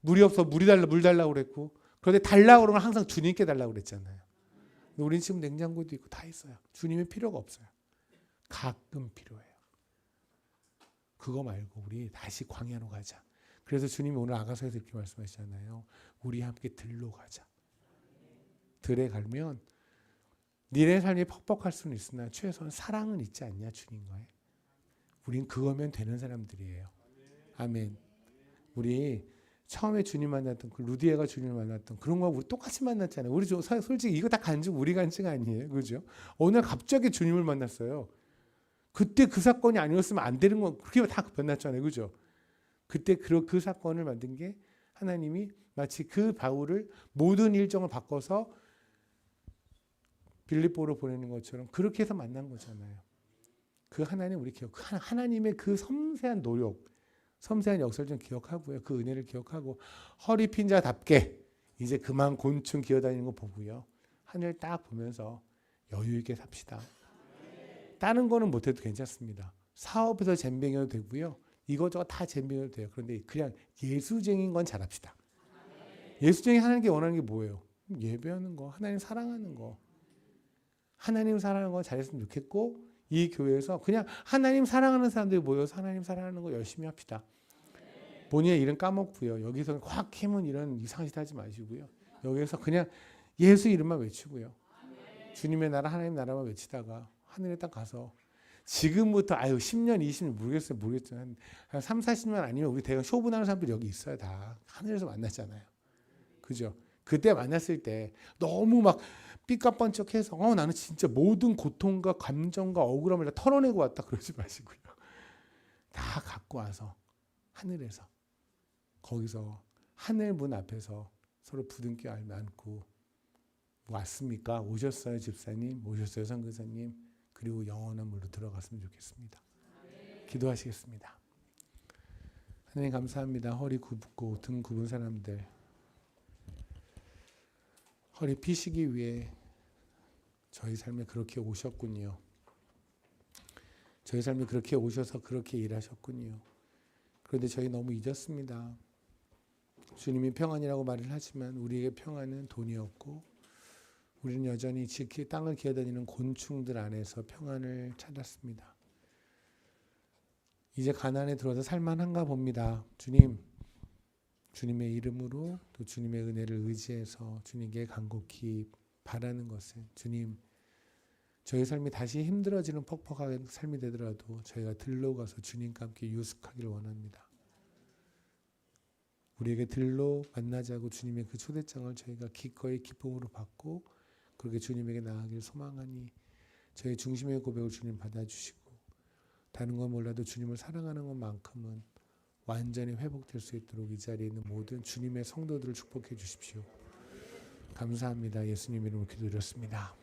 물이 없어서 물 달라고 그랬고 그런데 달라고 그러면 항상 주님께 달라고 그랬잖아요. 우리는 지금 냉장고도 있고 다 있어요. 주님의 필요가 없어요. 가끔 필요해요. 그거 말고 우리 다시 광야로 가자. 그래서 주님이 오늘 아가서에서 이렇게 말씀하시잖아요. 우리 함께 들로 가자. 들에 가면 니네 삶이 퍽퍽할 수는 있으나 최소한 사랑은 있지 않냐 주님과의. 우린 그거면 되는 사람들이에요. 아멘. 우리 처음에 주님 만났던 그 루디아가 주님을 만났던 그런 거 우리 똑같이 만났잖아요. 우리 솔직히 이거 다 간증 우리 간증 아니에요. 그죠? 어느 날 갑자기 주님을 만났어요. 그때 그 사건이 아니었으면 안 되는 건 그렇게 다 변났잖아요. 그죠? 그때 그 사건을 만든 게 하나님이 마치 그 바울을 모든 일정을 바꿔서 빌립보로 보내는 것처럼 그렇게 해서 만난 거잖아요. 그 하나님 우리 하나님의 그 섬세한 노력, 섬세한 역사를 좀 기억하고요. 그 은혜를 기억하고 허리 핀 자답게 이제 그만 곤충 기어다니는 거 보고요. 하늘 딱 보면서 여유 있게 삽시다. 다른 거는 못해도 괜찮습니다. 사업에서 잼뱅이도 되고요. 이것저것 다 잼뱅이도 돼요. 그런데 그냥 예수쟁인 건 잘합시다. 예수쟁이 하나님께 원하는 게 뭐예요? 예배하는 거, 하나님 사랑하는 거. 하나님 사랑하는 거 잘했으면 좋겠고 이 교회에서 그냥 하나님 사랑하는 사람들이 모여서 하나님 사랑하는 거 열심히 합시다. 본인의 이름 까먹고요. 여기서 확 캐면 이런 이상한 짓 하지 마시고요. 여기서 그냥 예수 이름만 외치고요. 주님의 나라 하나님 나라만 외치다가 하늘에 딱 가서 지금부터 10년 20년 모르겠어요. 한 3, 40년 아니면 우리 대강 쇼분하는 사람들이 여기 있어요. 다 하늘에서 만났잖아요. 그죠? 그때 만났을 때 너무 막 삐까뻔쩍해서 나는 진짜 모든 고통과 감정과 억울함을 다 털어내고 왔다 그러지 마시고요. 다 갖고 와서 하늘에서 거기서 하늘 문 앞에서 서로 부둥켜 안고 왔습니까? 오셨어요 집사님? 오셨어요 선교사님? 그리고 영원한 물로 들어갔으면 좋겠습니다. 기도하시겠습니다. 하나님 감사합니다. 허리 굽고 등 굽은 사람들 허리 피시기 위해 저희 삶에 그렇게 오셨군요. 저희 삶에 그렇게 오셔서 그렇게 일하셨군요. 그런데 저희 너무 잊었습니다. 주님이 평안이라고 말을 하지만 우리에게 평안은 돈이 없고 우리는 여전히 땅을 기어다니는 곤충들 안에서 평안을 찾았습니다. 이제 가나안에 들어서 살만한가 봅니다. 주님의 이름으로 또 주님의 은혜를 의지해서 주님께 간곡히 바라는 것은 주님, 저희 삶이 다시 힘들어지는 퍽퍽한 삶이 되더라도 저희가 들로 가서 주님과 함께 유숙하기를 원합니다. 우리에게 들로 만나자고 주님의 그 초대장을 저희가 기꺼이 기쁨으로 받고 그렇게 주님에게 나아가길 소망하니 저희 중심의 고백을 주님 받아주시고 다른 건 몰라도 주님을 사랑하는 것만큼은 완전히 회복될 수 있도록 이 자리에 있는 모든 주님의 성도들을 축복해 주십시오. 감사합니다. 예수님 이름으로 기도드렸습니다.